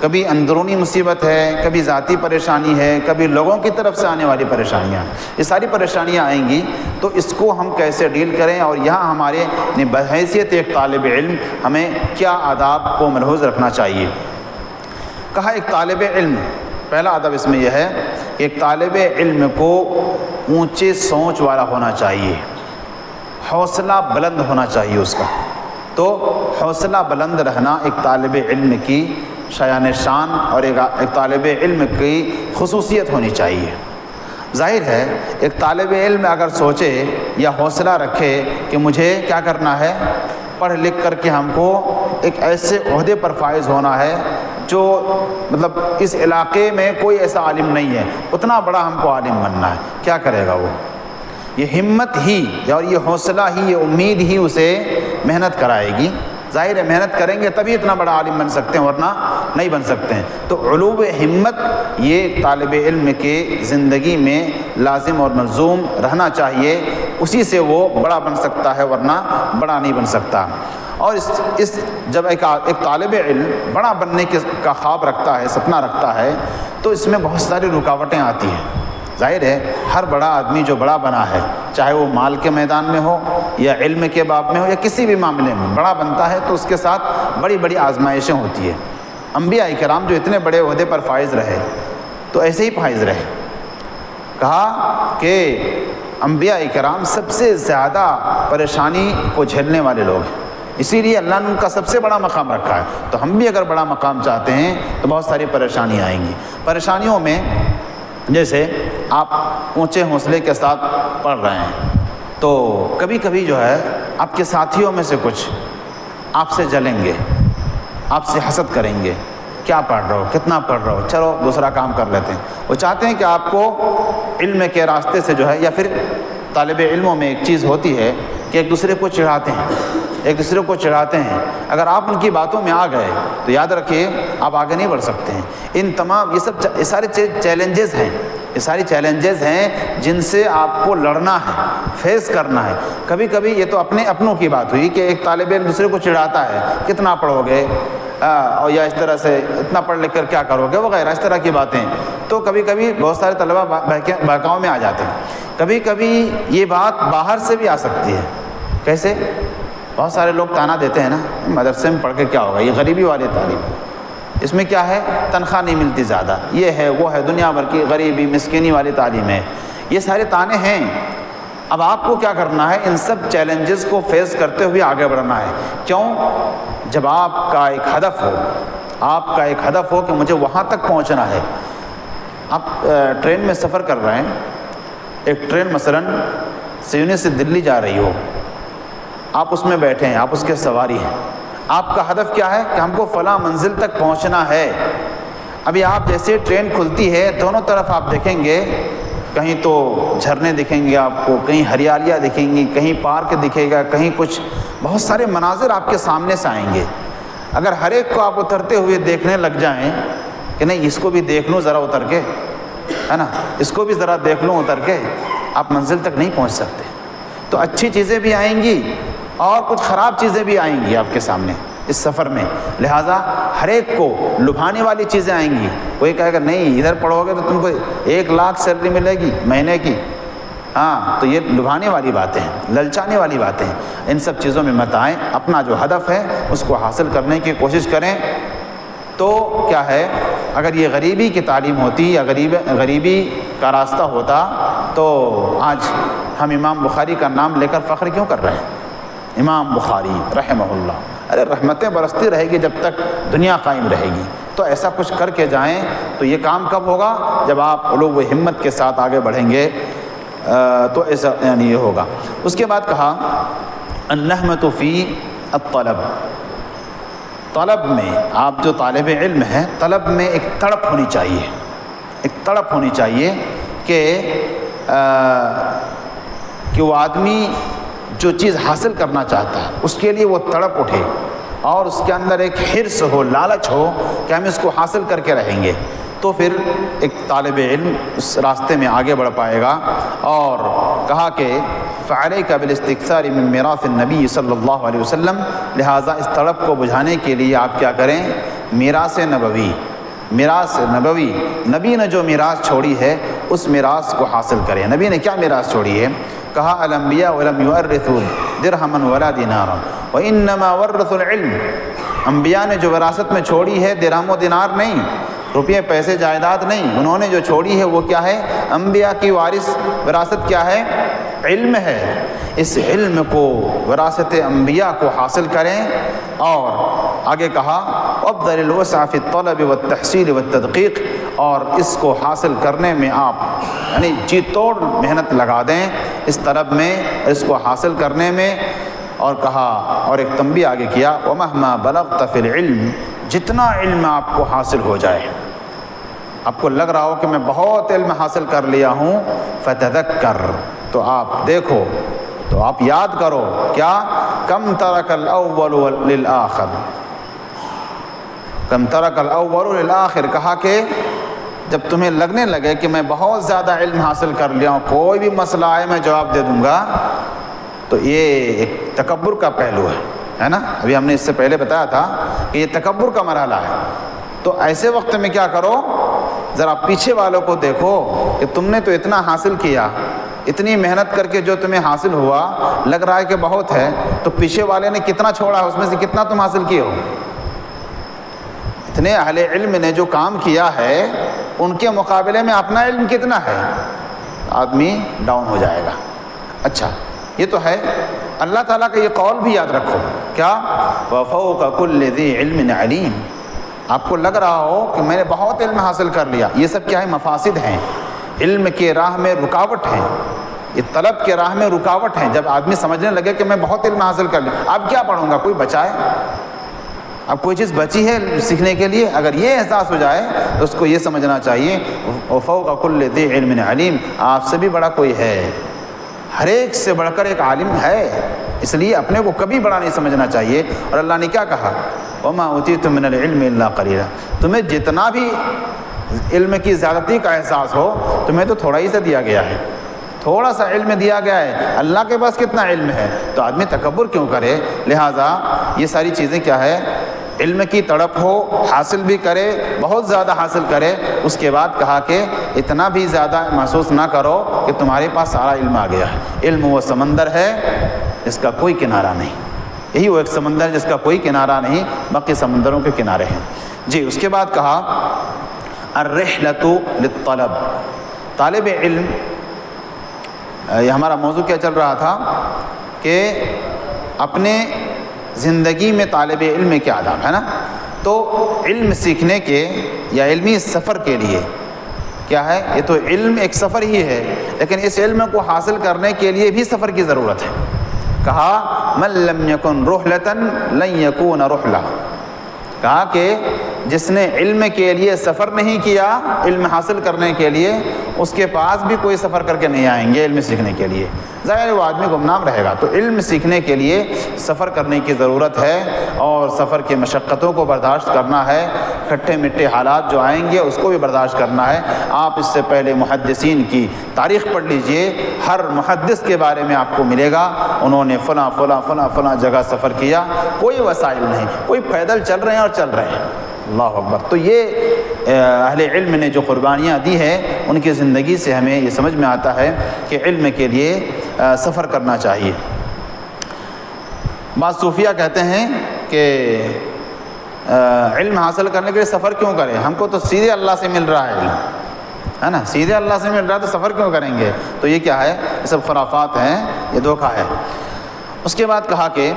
کبھی اندرونی مصیبت ہے، کبھی ذاتی پریشانی ہے، کبھی لوگوں کی طرف سے آنے والی پریشانیاں، یہ ساری پریشانیاں آئیں گی، تو اس کو ہم کیسے ڈیل کریں، اور یہاں ہمارے بحیثیت ایک طالب علم ہمیں کیا آداب کو ملحوظ رکھنا چاہیے۔ کہا ایک طالب علم، پہلا ادب اس میں یہ ہے کہ ایک طالب علم کو اونچے سوچ والا ہونا چاہیے، حوصلہ بلند ہونا چاہیے اس کا۔ تو حوصلہ بلند رہنا ایک طالب علم کی شایان شان اور ایک طالب علم کی خصوصیت ہونی چاہیے۔ ظاہر ہے ایک طالب علم اگر سوچے یا حوصلہ رکھے کہ مجھے کیا کرنا ہے، پڑھ لکھ کر کے ہم کو ایک ایسے عہدے پر فائز ہونا ہے جو مطلب اس علاقے میں کوئی ایسا عالم نہیں ہے، اتنا بڑا ہم کو عالم بننا ہے، کیا کرے گا وہ؟ یہ ہمت ہی اور یہ حوصلہ ہی، یہ امید ہی اسے محنت کرائے گی۔ ظاہر ہے محنت کریں گے تبھی اتنا بڑا عالم بن سکتے ہیں، ورنہ نہیں بن سکتے ہیں۔ تو علو ہمت یہ طالب علم کے زندگی میں لازم اور ملزوم رہنا چاہیے، اسی سے وہ بڑا بن سکتا ہے، ورنہ بڑا نہیں بن سکتا۔ اور اس جب ایک طالب علم بڑا بننے کا خواب رکھتا ہے، سپنا رکھتا ہے، تو اس میں بہت ساری رکاوٹیں آتی ہیں۔ ظاہر ہے ہر بڑا آدمی جو بڑا بنا ہے، چاہے وہ مال کے میدان میں ہو یا علم کے باب میں ہو یا کسی بھی معاملے میں بڑا بنتا ہے، تو اس کے ساتھ بڑی بڑی آزمائشیں ہوتی ہیں۔ انبیاء کرام جو اتنے بڑے عہدے پر فائز رہے تو ایسے ہی فائز رہے۔ کہا کہ انبیاء کرام سب سے زیادہ پریشانی کو جھیلنے والے لوگ ہیں، اسی لیے اللہ نے ان کا سب سے بڑا مقام رکھا ہے۔ تو ہم بھی اگر بڑا مقام چاہتے ہیں تو بہت ساری پریشانیاں آئیں گی۔ پریشانیوں میں جیسے آپ اونچے حوصلے کے ساتھ پڑھ رہے ہیں تو کبھی کبھی جو ہے آپ کے ساتھیوں میں سے کچھ آپ سے جلیں گے، آپ سے حسد کریں گے، کیا پڑھ رہے ہو، کتنا پڑھ رہے ہو، چلو دوسرا کام کر لیتے ہیں۔ وہ چاہتے ہیں کہ آپ کو علم کے راستے سے جو ہے، یا پھر طالب علموں میں ایک چیز ہوتی ہے کہ ایک دوسرے کو چڑھاتے ہیں، اگر آپ ان کی باتوں میں آ گئے تو یاد رکھیے آپ آگے نہیں بڑھ سکتے ہیں۔ ان تمام یہ سارے چیلنجز ہیں جن سے آپ کو لڑنا ہے، فیس کرنا ہے۔ کبھی کبھی یہ تو اپنوں کی بات ہوئی کہ ایک طالب علم دوسرے کو چڑھاتا ہے، کتنا پڑھو گے، اور یا اس طرح سے اتنا پڑھ لکھ کر کیا کرو گے وغیرہ، اس طرح کی باتیں۔ تو کبھی کبھی بہت سارے طلبہ بہکاؤ میں آ جاتے ہیں۔ کبھی کبھی یہ بات باہر سے بھی آ سکتی ہے۔ کیسے؟ بہت سارے لوگ تانا دیتے ہیں نا، مدرسے میں پڑھ کے کیا ہوگا، یہ غریبی والی تعلیم، اس میں کیا ہے، تنخواہ نہیں ملتی زیادہ، یہ ہے وہ ہے، دنیا بھر کی غریبی مسکینی والی تعلیم ہے۔ یہ سارے تانے ہیں۔ اب آپ کو کیا کرنا ہے، ان سب چیلنجز کو فیس کرتے ہوئے آگے بڑھنا ہے۔ کیوں؟ جب آپ کا ایک ہدف ہو کہ مجھے وہاں تک پہنچنا ہے۔ آپ ٹرین میں سفر کر رہے ہیں، ایک ٹرین مثلاً سیونی سے دلی جا رہی ہو، آپ اس میں بیٹھے ہیں، آپ اس کے سواری ہیں، آپ کا ہدف کیا ہے کہ ہم کو فلاں منزل تک پہنچنا ہے۔ ابھی آپ جیسے ٹرین کھلتی ہے، دونوں طرف آپ دیکھیں گے، کہیں تو جھرنے دکھیں گے آپ کو، کہیں ہریالیاں دکھیں گی، کہیں پارک دکھے گا، کہیں کچھ، بہت سارے مناظر آپ کے سامنے سے آئیں گے۔ اگر ہر ایک کو آپ اترتے ہوئے دیکھنے لگ جائیں کہ نہیں اس کو بھی دیکھ لوں ذرا اتر کے، ہے نا، اس کو بھی ذرا دیکھ لوں اتر کے، آپ منزل تک نہیں پہنچ سکتے۔ تو اچھی چیزیں بھی آئیں گی اور کچھ خراب چیزیں بھی آئیں گی آپ کے سامنے اس سفر میں، لہٰذا ہر ایک کو لبھانے والی چیزیں آئیں گی۔ کوئی کہے گا نہیں ادھر پڑھو گے تو تم کو 1 لاکھ سیلری ملے گی مہینے کی، ہاں تو یہ لبھانے والی باتیں ہیں، للچانے والی باتیں ہیں۔ ان سب چیزوں میں مت آئیں، اپنا جو ہدف ہے اس کو حاصل کرنے کی کوشش کریں۔ تو کیا ہے، اگر یہ غریبی کی تعلیم ہوتی یا غریبی کا راستہ ہوتا تو آج ہم امام بخاری کا نام لے کر فخر کیوں کر رہے ہیں؟ امام بخاری رحمہ اللہ، ارے رحمتیں برستی رہے گی جب تک دنیا قائم رہے گی۔ تو ایسا کچھ کر کے جائیں۔ تو یہ کام کب ہوگا؟ جب آپ علو و ہمت کے ساتھ آگے بڑھیں گے تو ایسا یعنی یہ ہوگا۔ اس کے بعد کہا النہمۃ فی الطلب، طلب میں آپ جو طالب علم ہیں، طلب میں ایک تڑپ ہونی چاہیے، ایک تڑپ ہونی چاہیے کہ وہ آدمی جو چیز حاصل کرنا چاہتا ہے اس کے لیے وہ تڑپ اٹھے، اور اس کے اندر ایک حرص ہو، لالچ ہو کہ ہم اس کو حاصل کر کے رہیں گے، تو پھر ایک طالب علم اس راستے میں آگے بڑھ پائے گا۔ اور کہا کہ فعلیک بالاستکثار من میراث النبی صلی اللہ علیہ وسلم، لہٰذا اس تڑپ کو بجھانے کے لیے آپ کیا کریں، میراث نبوی، میراث نبوی، نبی نے جو میراث چھوڑی ہے اس میراث کو حاصل کریں۔ نبی نے کیا میراث چھوڑی ہے؟ کہا الانبیاء ولم یورثوا درہما ولا دینارا وانما ورثوا العلم۔ انبیاء نے جو وراثت میں چھوڑی ہے درہم و دینار نہیں، روپیے پیسے جائیداد نہیں، انہوں نے جو چھوڑی ہے وہ کیا ہے؟ انبیاء کی وارث وراثت کیا ہے؟ علم ہے۔ اس علم کو، وراثت انبیاء کو حاصل کریں۔ اور آگے کہا وابذل الوسع فی الطلب والتحصیل والتدقیق، اور اس کو حاصل کرنے میں آپ یعنی جی توڑ محنت لگا دیں اس طلب میں، اس کو حاصل کرنے میں۔ اور کہا، اور ایک تنبیہ آگے کیا ومہما بلغت فی العلم، جتنا علم آپ کو حاصل ہو جائے، آپ کو لگ رہا ہو کہ میں بہت علم حاصل کر لیا ہوں، فتذکر، تو آپ دیکھو، تو آپ یاد کرو کیا؟ کم ترک الاول للآخر، کم ترک الاول للآخر، کہا کہ جب تمہیں لگنے لگے کہ میں بہت زیادہ علم حاصل کر لیا ہوں، کوئی بھی مسئلہ آئے میں جواب دے دوں گا، تو یہ ایک تکبر کا پہلو ہے نا؟ ابھی ہم نے اس سے پہلے بتایا تھا کہ یہ تکبر کا مرحلہ ہے۔ تو ایسے وقت میں کیا کرو، ذرا پیچھے والوں کو دیکھو کہ تم نے تو اتنا حاصل کیا، اتنی محنت کر کے جو تمہیں حاصل ہوا لگ رہا ہے کہ بہت ہے، تو پیچھے والے نے کتنا چھوڑا ہے، اس میں سے کتنا تم حاصل کیے ہو؟ اتنے اہل علم نے جو کام کیا ہے ان کے مقابلے میں اپنا علم کتنا ہے، آدمی ڈاؤن ہو جائے گا۔ اچھا، یہ تو ہے۔ اللہ تعالیٰ کا یہ قول بھی یاد رکھو، کیا؟ وَفَوْقَ كُلِّ ذِي عِلْمٍ عَلِيمٍ۔ آپ کو لگ رہا ہو کہ میں نے بہت علم حاصل کر لیا، یہ سب کیا ہے؟ مفاسد ہیں، علم کے راہ میں رکاوٹ ہیں، یہ طلب کے راہ میں رکاوٹ ہیں۔ جب آدمی سمجھنے لگے کہ میں بہت علم حاصل کر لیا، اب کیا پڑھوں گا، کوئی بچائے؟ اب کوئی چیز بچی ہے سیکھنے کے لیے؟ اگر یہ احساس ہو جائے تو اس کو یہ سمجھنا چاہیے وَفَوْقَ كُلِّ ذِي عِلْمٍ عَلِيمٍ، آپ سے بھی بڑا کوئی ہے، ہر ایک سے بڑھ کر ایک عالم ہے، اس لیے اپنے کو کبھی بڑا نہیں سمجھنا چاہیے۔ اور اللہ نے کیا کہا؟ وَمَا أُوتِيتُم مِّنَ الْعِلْمِ إِلَّا قَلِيلًا، تمہیں جتنا بھی علم کی زیادتی کا احساس ہو، تمہیں تو تھوڑا ہی سا دیا گیا ہے، تھوڑا سا علم دیا گیا ہے، اللہ کے پاس کتنا علم ہے، تو آدمی تکبر کیوں کرے؟ لہٰذا یہ ساری چیزیں کیا ہے؟ علم کی تڑپ ہو، حاصل بھی کرے، بہت زیادہ حاصل کرے، اس کے بعد کہا کہ اتنا بھی زیادہ محسوس نہ کرو کہ تمہارے پاس سارا علم آ گیا ہے۔ علم وہ سمندر ہے جس کا کوئی کنارہ نہیں، یہی وہ ایک سمندر جس کا کوئی کنارہ نہیں، باقی سمندروں کے کنارے ہیں۔ جی، اس کے بعد کہا الرحلۃ للطلب، طالب علم، یہ ہمارا موضوع کیا چل رہا تھا کہ اپنے زندگی میں طالب علم میں کیا آداب ہے نا؟ تو علم سیکھنے کے یا علمی سفر کے لیے کیا ہے؟ یہ تو علم ایک سفر ہی ہے، لیکن اس علم کو حاصل کرنے کے لیے بھی سفر کی ضرورت ہے۔ کہا من لم یکن رحلۃ لن یکون رحلہ، کہا کہ جس نے علم کے لیے سفر نہیں کیا، علم حاصل کرنے کے لیے، اس کے پاس بھی کوئی سفر کر کے نہیں آئیں گے علم سیکھنے کے لیے، ظاہر ہے وہ آدمی گمنام رہے گا۔ تو علم سیکھنے کے لیے سفر کرنے کی ضرورت ہے، اور سفر کی مشقتوں کو برداشت کرنا ہے، کھٹے مٹھے حالات جو آئیں گے اس کو بھی برداشت کرنا ہے۔ آپ اس سے پہلے محدثین کی تاریخ پڑھ لیجئے، ہر محدث کے بارے میں آپ کو ملے گا انہوں نے فلاں فلاں فلاں فلاں جگہ سفر کیا، کوئی وسائل نہیں، کوئی پیدل چل رہے ہیں اور چل رہے ہیں، اللہ اکبر۔ تو یہ اہل علم نے جو قربانیاں دی ہیں ان کی زندگی سے ہمیں یہ سمجھ میں آتا ہے کہ علم کے لیے سفر کرنا چاہیے۔ بعض صوفیہ کہتے ہیں کہ علم حاصل کرنے کے لیے سفر کیوں کریں، ہم کو تو سیدھے اللہ سے مل رہا ہے علم، ہے نا؟ سیدھے اللہ سے مل رہا ہے تو سفر کیوں کریں گے؟ تو یہ کیا ہے؟ یہ سب خرافات ہیں، یہ دھوکہ ہے۔ اس کے بعد کہا کہ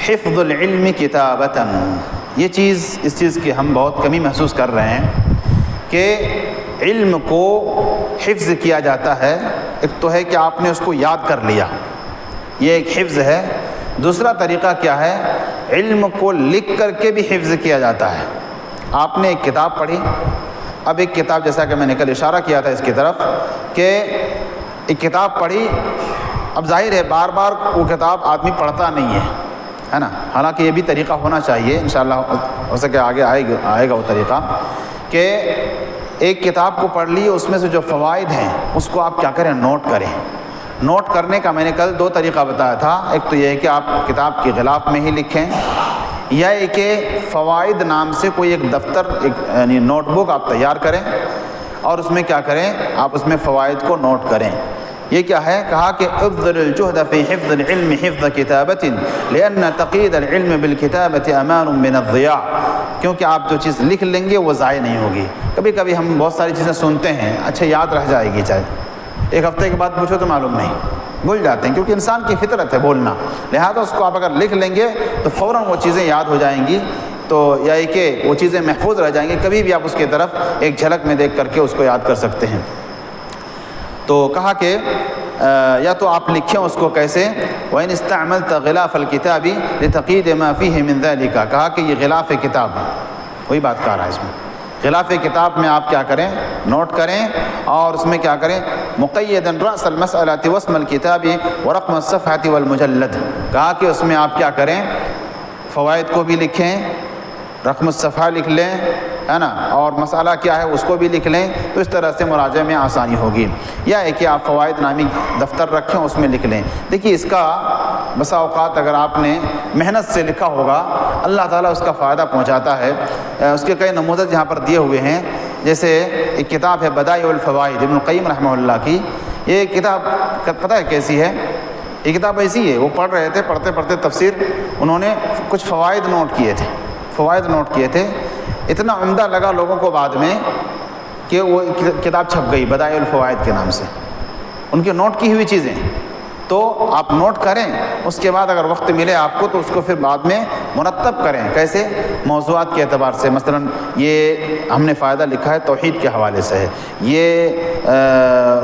حفظ العلم کتابتاً، یہ چیز، اس چیز کی ہم بہت کمی محسوس کر رہے ہیں کہ علم کو حفظ کیا جاتا ہے۔ ایک تو ہے کہ آپ نے اس کو یاد کر لیا، یہ ایک حفظ ہے۔ دوسرا طریقہ کیا ہے؟ علم کو لکھ کر کے بھی حفظ کیا جاتا ہے۔ آپ نے ایک کتاب پڑھی، اب ایک کتاب، جیسا کہ میں نے کل اشارہ کیا تھا اس کی طرف، کہ ایک کتاب پڑھی، اب ظاہر ہے بار بار وہ کتاب آدمی پڑھتا نہیں ہے نا؟ حالانکہ یہ بھی طریقہ ہونا چاہیے، انشاءاللہ ہو سکے آگے آئے گا وہ طریقہ، کہ ایک کتاب کو پڑھ لی، اس میں سے جو فوائد ہیں اس کو آپ کیا کریں؟ نوٹ کریں۔ نوٹ کرنے کا میں نے کل دو طریقہ بتایا تھا، ایک تو یہ ہے کہ آپ کتاب کے غلاف میں ہی لکھیں، یا کہ فوائد نام سے کوئی ایک دفتر یعنی نوٹ بک آپ تیار کریں اور اس میں کیا کریں، آپ اس میں فوائد کو نوٹ کریں۔ یہ کیا ہے؟ کہا کہ ابذل الجهد في حفظ العلم حفظ كتابة لأن تقييد العلم بالكتابة امان من الضياع، کیونکہ آپ جو چیز لکھ لیں گے وہ ضائع نہیں ہوگی۔ کبھی کبھی ہم بہت ساری چیزیں سنتے ہیں، اچھا یاد رہ جائے گی، چاہے ایک ہفتے کے بعد پوچھو تو معلوم نہیں، بھول جاتے ہیں، کیونکہ انسان کی فطرت ہے بولنا، لہذا اس کو آپ اگر لکھ لیں گے تو فوراً وہ چیزیں یاد ہو جائیں گی، تو یا کہ وہ چیزیں محفوظ رہ جائیں گی، کبھی بھی آپ اس کی طرف ایک جھلک میں دیکھ کر کے اس کو یاد کر سکتے ہیں۔ تو کہا کہ یا تو آپ لکھیں اس کو کیسے، وَإِنِ اسْتَعْمَلْتَ غِلَافَ الْكِتَابِ لِتَقِيدِ مَا فِيهِ مِنْ ذَلِكَ، کہا کہ یہ غلاف کتاب، وہی بات کر رہا ہے اس میں، غلاف کتاب میں آپ کیا کریں، نوٹ کریں اور اس میں کیا کریں، مقیداً رأس المسألة واسم الكتاب ورقم الصفحة والمجلد، کہا کہ اس میں آپ کیا کریں، فوائد کو بھی لکھیں، رقم الصفحہ لکھ لیں، ہے نا، اور مسئلہ کیا ہے اس کو بھی لکھ لیں، تو اس طرح سے مراجعہ میں آسانی ہوگی۔ یا ہے کہ آپ فوائد نامی دفتر رکھیں، اس میں لکھ لیں۔ دیکھیے اس کا بسا اوقات اگر آپ نے محنت سے لکھا ہوگا، اللہ تعالیٰ اس کا فائدہ پہنچاتا ہے۔ اس کے کئی نموذج یہاں پر دیے ہوئے ہیں، جیسے ایک کتاب ہے بدائع الفوائد ابن القیم رحمہ اللہ کی، یہ کتاب پتہ ہے کیسی ہے؟ یہ کتاب ایسی ہے، وہ پڑھ رہے تھے، پڑھتے پڑھتے تفسیر انہوں نے کچھ فوائد نوٹ کیے تھے، اتنا عمدہ لگا لوگوں کو بعد میں کہ وہ کتاب چھپ گئی بدائع الفوائد کے نام سے، ان کے نوٹ کی ہوئی چیزیں۔ تو آپ نوٹ کریں، اس کے بعد اگر وقت ملے آپ کو تو اس کو پھر بعد میں مرتب کریں، کیسے؟ موضوعات کے اعتبار سے، مثلا یہ ہم نے فائدہ لکھا ہے توحید کے حوالے سے ہے، یہ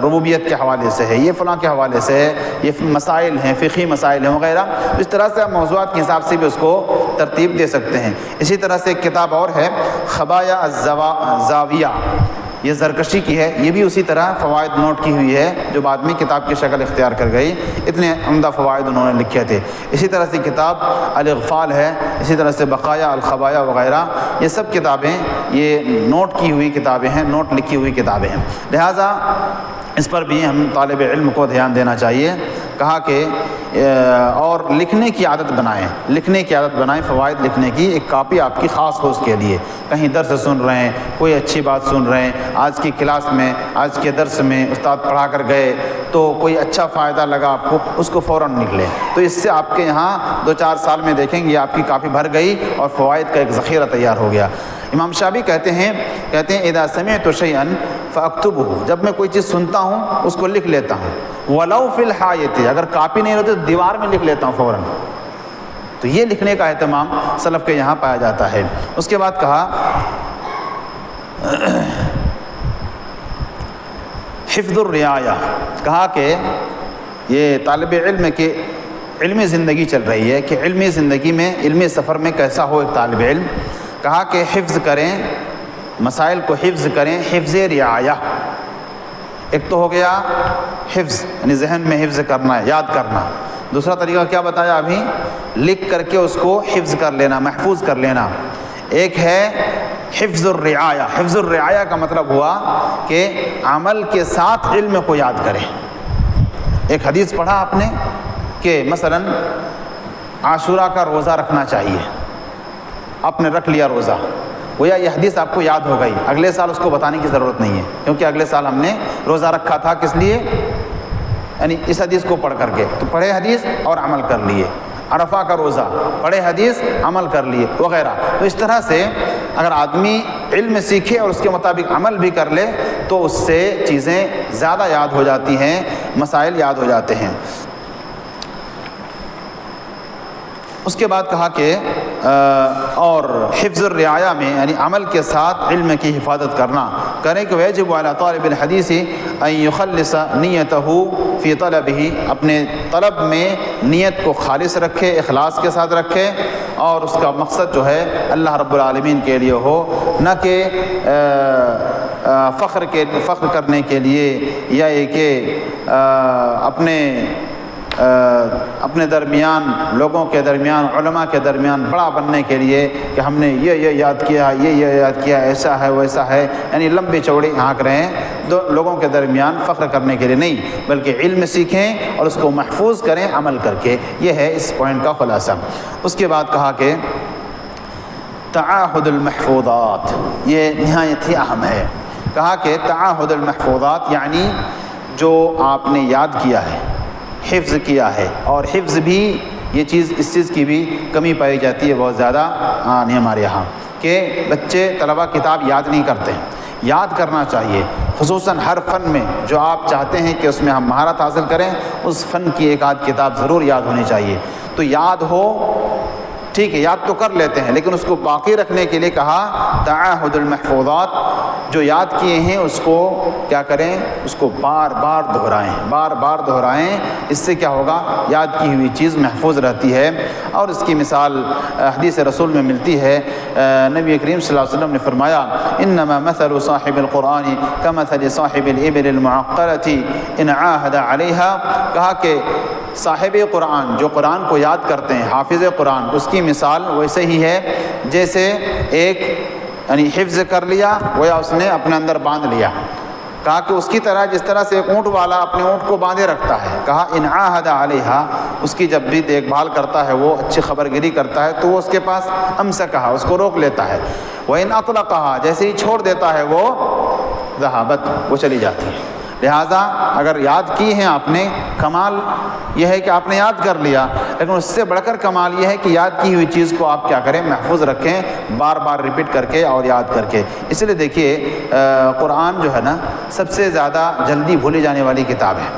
ربوبیت کے حوالے سے ہے، یہ فلاں کے حوالے سے ہے، یہ مسائل ہیں، فقہی مسائل ہیں وغیرہ، اس طرح سے آپ موضوعات کے حساب سے بھی اس کو ترتیب دے سکتے ہیں۔ اسی طرح سے ایک کتاب اور ہے خبایا الزاویہ، یہ زرکشی کی ہے، یہ بھی اسی طرح فوائد نوٹ کی ہوئی ہے، جو بعد میں کتاب کی شکل اختیار کر گئی، اتنے عمدہ فوائد انہوں نے لکھے تھے۔ اسی طرح سے کتاب الاغفال ہے، اسی طرح سے بقایا الخبایا وغیرہ، یہ سب کتابیں یہ نوٹ کی ہوئی کتابیں ہیں، نوٹ لکھی ہوئی کتابیں ہیں، لہٰذا اس پر بھی ہم طالب علم کو دھیان دینا چاہیے۔ کہا کہ اور لکھنے کی عادت بنائیں، فوائد لکھنے کی ایک کاپی آپ کی خاص ہو اس کے لیے، کہیں درس سن رہے ہیں، کوئی اچھی بات سن رہے ہیں، آج کی کلاس میں، آج کے درس میں استاد پڑھا کر گئے تو کوئی اچھا فائدہ لگا آپ کو، اس کو فوراً نکلے، تو اس سے آپ کے یہاں 2-4 سال میں دیکھیں گے آپ کی کاپی بھر گئی اور فوائد کا ایک ذخیرہ تیار ہو گیا۔ امام شافعی کہتے ہیں اذا سمعت شیئا فاکتبہ، جب میں کوئی چیز سنتا ہوں اس کو لکھ لیتا ہوں، ولو فی الحائط، اگر کاپی نہیں ہوتی تو دیوار میں لکھ لیتا ہوں فوراً۔ تو یہ لکھنے کا اہتمام سلف کے یہاں پایا جاتا ہے۔ اس کے بعد کہا حفظ الرعایہ، کہا کہ یہ طالب علم کے علمی زندگی چل رہی ہے کہ علمی زندگی میں، علمی سفر میں کیسا ہو ایک طالب علم۔ کہا کہ حفظ کریں، مسائل کو حفظ کریں، حفظ رعایہ۔ ایک تو ہو گیا حفظ، یعنی ذہن میں حفظ کرنا ہے، یاد کرنا۔ دوسرا طریقہ کیا بتایا ابھی؟ لکھ کر کے اس کو حفظ کر لینا، محفوظ کر لینا۔ ایک ہے حفظ الرعایہ۔ حفظ الرعایہ کا مطلب ہوا کہ عمل کے ساتھ علم کو یاد کریں۔ ایک حدیث پڑھا آپ نے کہ مثلا عاشورہ کا روزہ رکھنا چاہیے، آپ نے رکھ لیا روزہ، گویا یہ حدیث آپ کو یاد ہو گئی، اگلے سال اس کو بتانے کی ضرورت نہیں ہے، کیونکہ اگلے سال ہم نے روزہ رکھا تھا، کس لیے؟ یعنی اس حدیث کو پڑھ کر کے، تو پڑھے حدیث اور عمل کر لیے۔ عرفہ کا روزہ، پڑھے حدیث، عمل کر لیے وغیرہ۔ تو اس طرح سے اگر آدمی علم سیکھے اور اس کے مطابق عمل بھی کر لے تو اس سے چیزیں زیادہ یاد ہو جاتی ہیں، مسائل یاد ہو جاتے ہیں۔ اس کے بعد کہا کہ اور حفظ الرعایہ میں یعنی عمل کے ساتھ علم کی حفاظت کریں کہ ویجب علی طالب الحدیث ان یخلص نیتہ فی طلبہ، اپنے طلب میں نیت کو خالص رکھے، اخلاص کے ساتھ رکھے، اور اس کا مقصد جو ہے اللہ رب العالمین کے لیے ہو، نہ کہ فخر کرنے کے لیے، یا یہ کہ اپنے درمیان، لوگوں کے درمیان، علماء کے درمیان بڑا بننے کے لیے کہ ہم نے یہ یاد کیا، یہ یاد کیا، ایسا ہے ویسا ہے، یعنی لمبی چوڑی ہانک رہے ہیں، لوگوں کے درمیان فخر کرنے کے لیے نہیں، بلکہ علم سیکھیں اور اس کو محفوظ کریں عمل کر کے۔ یہ ہے اس پوائنٹ کا خلاصہ۔ اس کے بعد کہا کہ تعاہد المحفوظات، یہ نہایت ہی اہم ہے۔ کہا کہ تعاہد المحفوظات یعنی جو آپ نے یاد کیا ہے، حفظ کیا ہے، اور حفظ بھی یہ چیز، اس چیز کی بھی کمی پائی جاتی ہے بہت زیادہ نہیں ہمارے یہاں، کہ بچے طلبہ کتاب یاد نہیں کرتے ہیں۔ یاد کرنا چاہیے، خصوصاً ہر فن میں جو آپ چاہتے ہیں کہ اس میں ہم مہارت حاصل کریں، اس فن کی ایک آدھ کتاب ضرور یاد ہونی چاہیے۔ تو یاد ہو، ٹھیک ہے، یاد تو کر لیتے ہیں، لیکن اس کو باقی رکھنے کے لیے کہا تعاہد المحفوظات، جو یاد کیے ہیں اس کو کیا کریں، اس کو بار بار دہرائیں، بار بار دہرائیں۔ اس سے کیا ہوگا، یاد کی ہوئی چیز محفوظ رہتی ہے۔ اور اس کی مثال حدیث رسول میں ملتی ہے، نبی کریم صلی اللہ علیہ وسلم نے فرمایا انما مثل صاحب القرآن کمثل صاحب الابل المعقلۃ ان عاہد علیہا، کہا کہ صاحب قرآن جو قرآن کو یاد کرتے ہیں، حافظ قرآن، اس کی مثال ویسے ہی ہے جیسے ایک یعنی حفظ کر لیا گویا اس نے اپنے اندر باندھ لیا۔ کہا کہ اس کی طرح جس طرح سے ایک اونٹ والا اپنے اونٹ کو باندھے رکھتا ہے، کہا ان عاہد علیہا، اس کی جب بھی دیکھ بھال کرتا ہے، وہ اچھی خبرگیری کرتا ہے تو وہ اس کے پاس امسکہا، اس کو روک لیتا ہے، وَإِنْ أَطْلَقَهَا، جیسے ہی چھوڑ دیتا ہے وہ ذہابت، وہ چلی جاتی ہے۔ لہٰذا اگر یاد کی ہیں آپ نے، کمال یہ ہے کہ آپ نے یاد کر لیا، لیکن اس سے بڑھ کر کمال یہ ہے کہ یاد کی ہوئی چیز کو آپ کیا کریں، محفوظ رکھیں، بار بار ریپیٹ کر کے اور یاد کر کے۔ اس لیے دیکھیے قرآن جو ہے نا سب سے زیادہ جلدی بھولی جانے والی کتاب ہے۔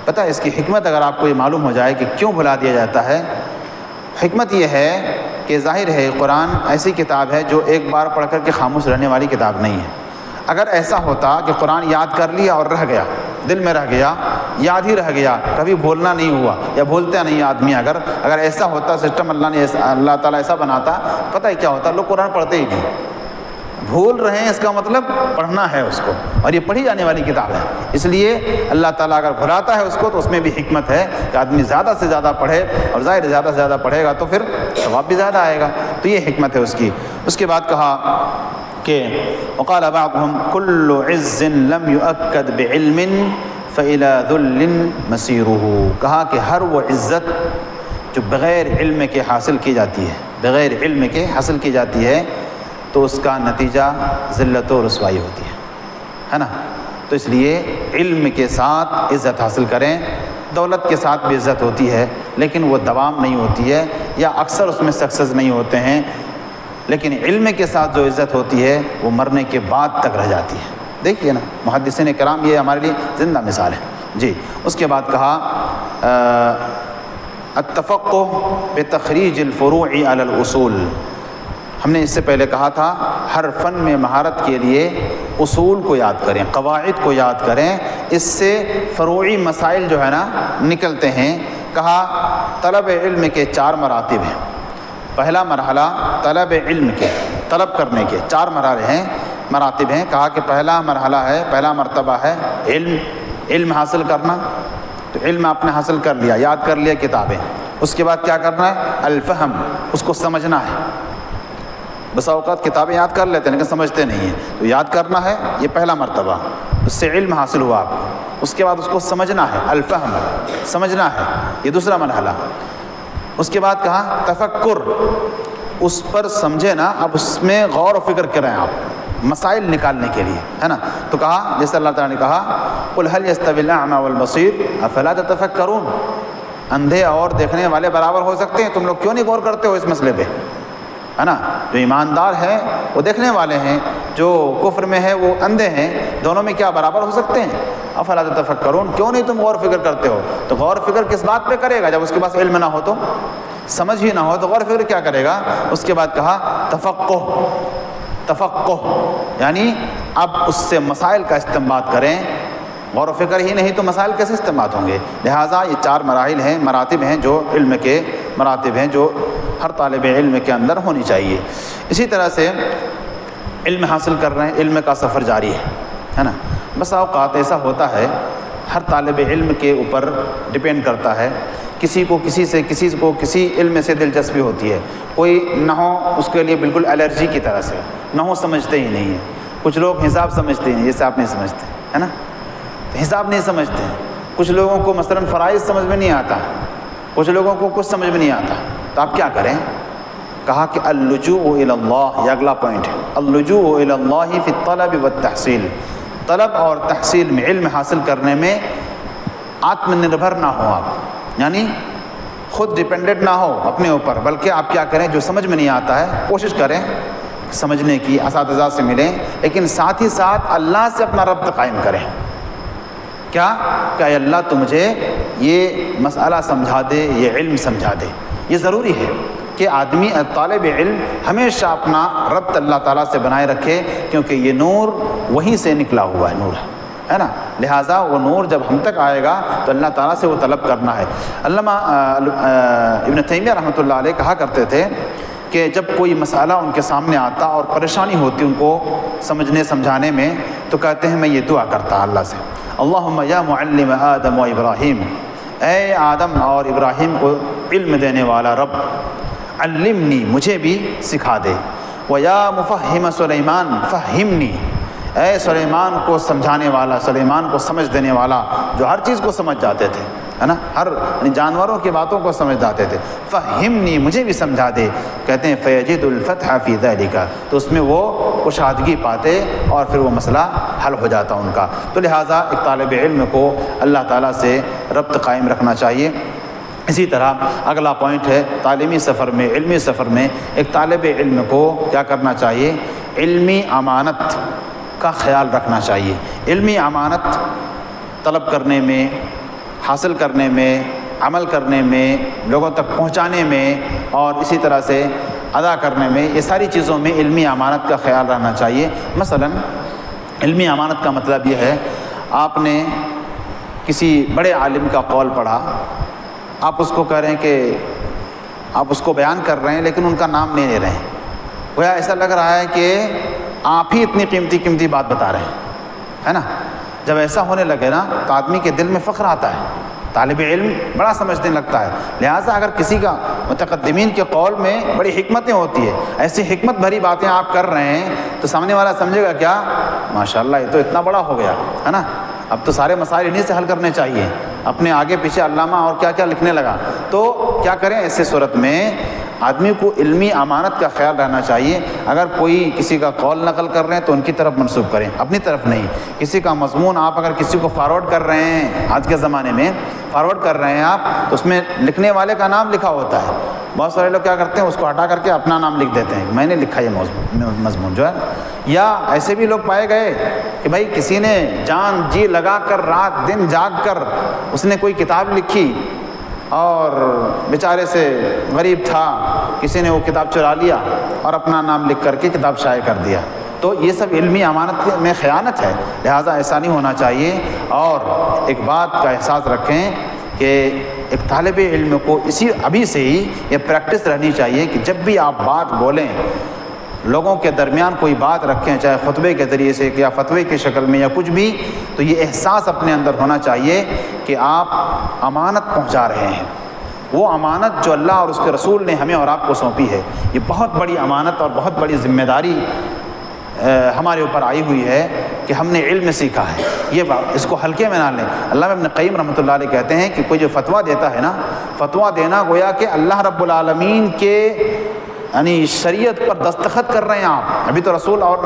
پتہ ہے اس کی حکمت اگر آپ کو یہ معلوم ہو جائے کہ کیوں بھلا دیا جاتا ہے، حکمت یہ ہے کہ ظاہر ہے قرآن ایسی کتاب ہے جو ایک بار پڑھ کر کے خاموش رہنے والی کتاب نہیں ہے۔ اگر ایسا ہوتا کہ قرآن یاد کر لیا اور رہ گیا، دل میں رہ گیا، یاد ہی رہ گیا، کبھی بھولنا نہیں ہوا یا بھولتا نہیں آدمی، اگر ایسا ہوتا سسٹم اللہ تعالیٰ ایسا بناتا، پتہ ہے کیا ہوتا، لوگ قرآن پڑھتے ہی نہیں۔ بھول رہے ہیں اس کا مطلب پڑھنا ہے اس کو، اور یہ پڑھی جانے والی کتاب ہے، اس لیے اللہ تعالیٰ اگر بھلاتا ہے اس کو تو اس میں بھی حکمت ہے کہ آدمی زیادہ سے زیادہ پڑھے، اور ظاہر زیادہ سے زیادہ پڑھے گا تو پھر ثواب بھی زیادہ آئے گا، تو یہ حکمت ہے اس کی۔ اس کے بعد کہا کہ وقال بعضهم كل عز لم يؤكد بعلم فإلى ذل مسيره، کہا کہ ہر وہ عزت جو بغیر علم کے حاصل کی جاتی ہے، بغیر علم کے حاصل کی جاتی ہے تو اس کا نتیجہ ذلت و رسوائی ہوتی ہے نا۔ تو اس لیے علم کے ساتھ عزت حاصل کریں۔ دولت کے ساتھ بھی عزت ہوتی ہے لیکن وہ دوام نہیں ہوتی ہے، یا اکثر اس میں سکسیس نہیں ہوتے ہیں، لیکن علم کے ساتھ جو عزت ہوتی ہے وہ مرنے کے بعد تک رہ جاتی ہے۔ دیکھیے نا محدثین کرام، یہ ہمارے لیے زندہ مثال ہے جی۔ اس کے بعد کہا التفقہ بتخریج الفروع علی الاصول، ہم نے اس سے پہلے کہا تھا ہر فن میں مہارت کے لیے اصول کو یاد کریں، قواعد کو یاد کریں، اس سے فروعی مسائل جو ہے نا نکلتے ہیں۔ کہا طلب علم کے 4 مراتب ہیں۔ پہلا مرحلہ طلب علم کے، طلب کرنے کے 4 مراتب ہیں۔ کہا کہ پہلا مرحلہ ہے، پہلا مرتبہ ہے علم حاصل کرنا، تو علم آپ نے حاصل کر لیا، یاد کر لیا کتابیں۔ اس کے بعد کیا کرنا ہے، الفہم، اس کو سمجھنا ہے۔ بسا اوقات کتابیں یاد کر لیتے ہیں لیکن سمجھتے نہیں ہیں، تو یاد کرنا ہے، یہ پہلا مرتبہ، اس سے علم حاصل ہوا آپ کو۔ اس کے بعد اس کو سمجھنا ہے، الفہم، سمجھنا ہے، یہ دوسرا مرحلہ۔ اس کے بعد کہا تفکر، اس پر سمجھے نا، اب اس میں غور و فکر کریں آپ مسائل نکالنے کے لیے، ہے نا۔ تو کہا جیسے اللہ تعالیٰ نے کہا قل هل يستوي الاعمى والبصير افلا تتفکرون، اندھے اور دیکھنے والے برابر ہو سکتے ہیں، تم لوگ کیوں نہیں غور کرتے ہو اس مسئلے پہ، ہے نا۔ جو ایماندار ہیں وہ دیکھنے والے ہیں، جو کفر میں ہے وہ اندھے ہیں، دونوں میں کیا برابر ہو سکتے ہیں؟ افلا تتفکرون، کیوں نہیں تم غور و فکر کرتے ہو؟ تو غور و فکر کس بات پہ کرے گا جب اس کے پاس علم نہ ہو، تو سمجھ ہی نہ ہو تو غور و فکر کیا کرے گا؟ اس کے بعد کہا تفقہ یعنی اب اس سے مسائل کا استنباط کریں، غور و فکر ہی نہیں تو مسائل کیسے استنباط ہوں گے؟ لہٰذا یہ 4 مراحل ہیں، مراتب ہیں، جو علم کے مراتب ہیں، جو ہر طالب علم کے اندر ہونی چاہیے۔ اسی طرح سے علم حاصل کر رہے ہیں، علم کا سفر جاری ہے نا۔ بس اوقات ایسا ہوتا ہے، ہر طالب علم کے اوپر ڈپینڈ کرتا ہے، کسی کو کسی علم سے دلچسپی ہوتی ہے، کوئی نحو اس کے لیے بالکل الرجی کی طرح سے، نحو سمجھتے ہی نہیں ہے۔ کچھ لوگ حساب سمجھتے ہیں جیسے آپ نہیں سمجھتے، ہے نا، حساب نہیں سمجھتے ہیں۔ کچھ لوگوں کو مثلاً فرائض سمجھ میں نہیں آتا، کچھ لوگوں کو کچھ سمجھ میں نہیں آتا، تو آپ کیا کریں؟ کہا کہ اللجوء الی اللہ، یہ اگلا پوائنٹ ہے، اللجوء الی اللہ فی الطلب والتحصیل، طلب اور تحصیل میں، علم حاصل کرنے میں آتم نربھر نہ ہو آپ، یعنی خود ڈیپینڈنٹ نہ ہو اپنے اوپر، بلکہ آپ کیا کریں، جو سمجھ میں نہیں آتا ہے کوشش کریں سمجھنے کی، اساتذہ سے ملیں، لیکن ساتھ ہی ساتھ اللہ سے اپنا ربط قائم کریں۔ کیا کہ اے اللہ تو مجھے یہ مسئلہ سمجھا دے، یہ علم سمجھا دے۔ یہ ضروری ہے کہ آدمی طالب علم ہمیشہ اپنا ربط اللہ تعالیٰ سے بنائے رکھے، کیونکہ یہ نور وہیں سے نکلا ہوا ہے، نور ہے نا، لہٰذا وہ نور جب ہم تک آئے گا تو اللہ تعالیٰ سے وہ طلب کرنا ہے۔ علامہ ابن تیمیہ رحمۃ اللہ علیہ کہا کرتے تھے کہ جب کوئی مسئلہ ان کے سامنے آتا اور پریشانی ہوتی ان کو سمجھنے سمجھانے میں، تو کہتے ہیں میں یہ دعا کرتا اللہ سے، اللہم یا معلم آدم و ابراہیم، اے آدم اور ابراہیم کو علم دینے والا رب، علمنی مجھے بھی سکھا دے، ویا مفہم سلیمان فہمنی، اے سلیمان کو سمجھانے والا، سلیمان کو سمجھ دینے والا، جو ہر چیز کو سمجھ جاتے تھے، ہے نا، ہر جانوروں کی باتوں کو سمجھ جاتے تھے، فہمنی مجھے بھی سمجھا دے، کہتے ہیں فیجد الفتح فی ذلک، تو اس میں وہ کشادگی پاتے اور پھر وہ مسئلہ حل ہو جاتا ان کا۔ تو لہٰذا ایک طالب علم کو اللہ تعالیٰ سے ربط قائم رکھنا چاہیے۔ اسی طرح اگلا پوائنٹ ہے، تعلیمی سفر میں، علمی سفر میں ایک طالب علم کو کیا کرنا چاہیے، علمی امانت کا خیال رکھنا چاہیے۔ علمی امانت طلب کرنے میں، حاصل کرنے میں، عمل کرنے میں، لوگوں تک پہنچانے میں اور اسی طرح سے ادا کرنے میں، یہ ساری چیزوں میں علمی امانت کا خیال رہنا چاہیے۔ مثلا علمی امانت کا مطلب یہ ہے، آپ نے کسی بڑے عالم کا قول پڑھا، آپ اس کو کہہ رہے ہیں کہ آپ اس کو بیان کر رہے ہیں لیکن ان کا نام نہیں لے رہے ہیں، گویا ایسا لگ رہا ہے کہ آپ ہی اتنی قیمتی بات بتا رہے ہیں، ہے نا۔ جب ایسا ہونے لگے نا تو آدمی کے دل میں فخر آتا ہے، طالب علم بڑا سمجھنے لگتا ہے۔ لہٰذا اگر کسی کا متقدمین کے قول میں بڑی حکمتیں ہوتی ہے، ایسی حکمت بھری باتیں آپ کر رہے ہیں تو سامنے والا سمجھے گا کیا، ماشاءاللہ یہ تو اتنا بڑا ہو گیا، ہے نا، اب تو سارے مسائل انہیں سے حل کرنے چاہیے، اپنے آگے پیچھے علامہ اور کیا کیا لکھنے لگا۔ تو کیا کریں ایسے صورت میں، آدمی کو علمی امانت کا خیال رہنا چاہیے۔ اگر کوئی کسی کا قول نقل کر رہے ہیں تو ان کی طرف منسوب کریں، اپنی طرف نہیں۔ کسی کا مضمون آپ اگر کسی کو فارورڈ کر رہے ہیں، آج کے زمانے میں فارورڈ کر رہے ہیں آپ، تو اس میں لکھنے والے کا نام لکھا ہوتا ہے۔ بہت سارے لوگ کیا کرتے ہیں، اس کو ہٹا کر کے اپنا نام لکھ دیتے ہیں، میں نے لکھا یہ مضمون جو ہے۔ یا ایسے بھی لوگ پائے گئے کہ بھائی کسی نے جان جی لگا کر رات دن جاگ کر اس نے کوئی کتاب لکھی اور بیچارے سے غریب تھا، کسی نے وہ کتاب چرا لیا اور اپنا نام لکھ کر کے کتاب شائع کر دیا۔ تو یہ سب علمی امانت میں خیانت ہے، لہٰذا ایسا نہیں ہونا چاہیے۔ اور ایک بات کا احساس رکھیں کہ ایک طالب علم کو ابھی سے ہی یہ پریکٹس رہنی چاہیے کہ جب بھی آپ بات بولیں، لوگوں کے درمیان کوئی بات رکھیں، چاہے خطبے کے ذریعے سے یا فتوے کی شکل میں یا کچھ بھی، تو یہ احساس اپنے اندر ہونا چاہیے کہ آپ امانت پہنچا رہے ہیں۔ وہ امانت جو اللہ اور اس کے رسول نے ہمیں اور آپ کو سونپی ہے، یہ بہت بڑی امانت اور بہت بڑی ذمہ داری ہمارے اوپر آئی ہوئی ہے کہ ہم نے علم سیکھا ہے، یہ اس کو ہلکے میں نہ لیں۔ علامہ ابن قیم رحمۃ اللہ علیہ کہتے ہیں کہ کوئی جو فتویٰ دیتا ہے نا، فتویٰ دینا گویا کہ اللہ رب العالمین کے یعنی شریعت پر دستخط کر رہے ہیں آپ، ابھی تو رسول اور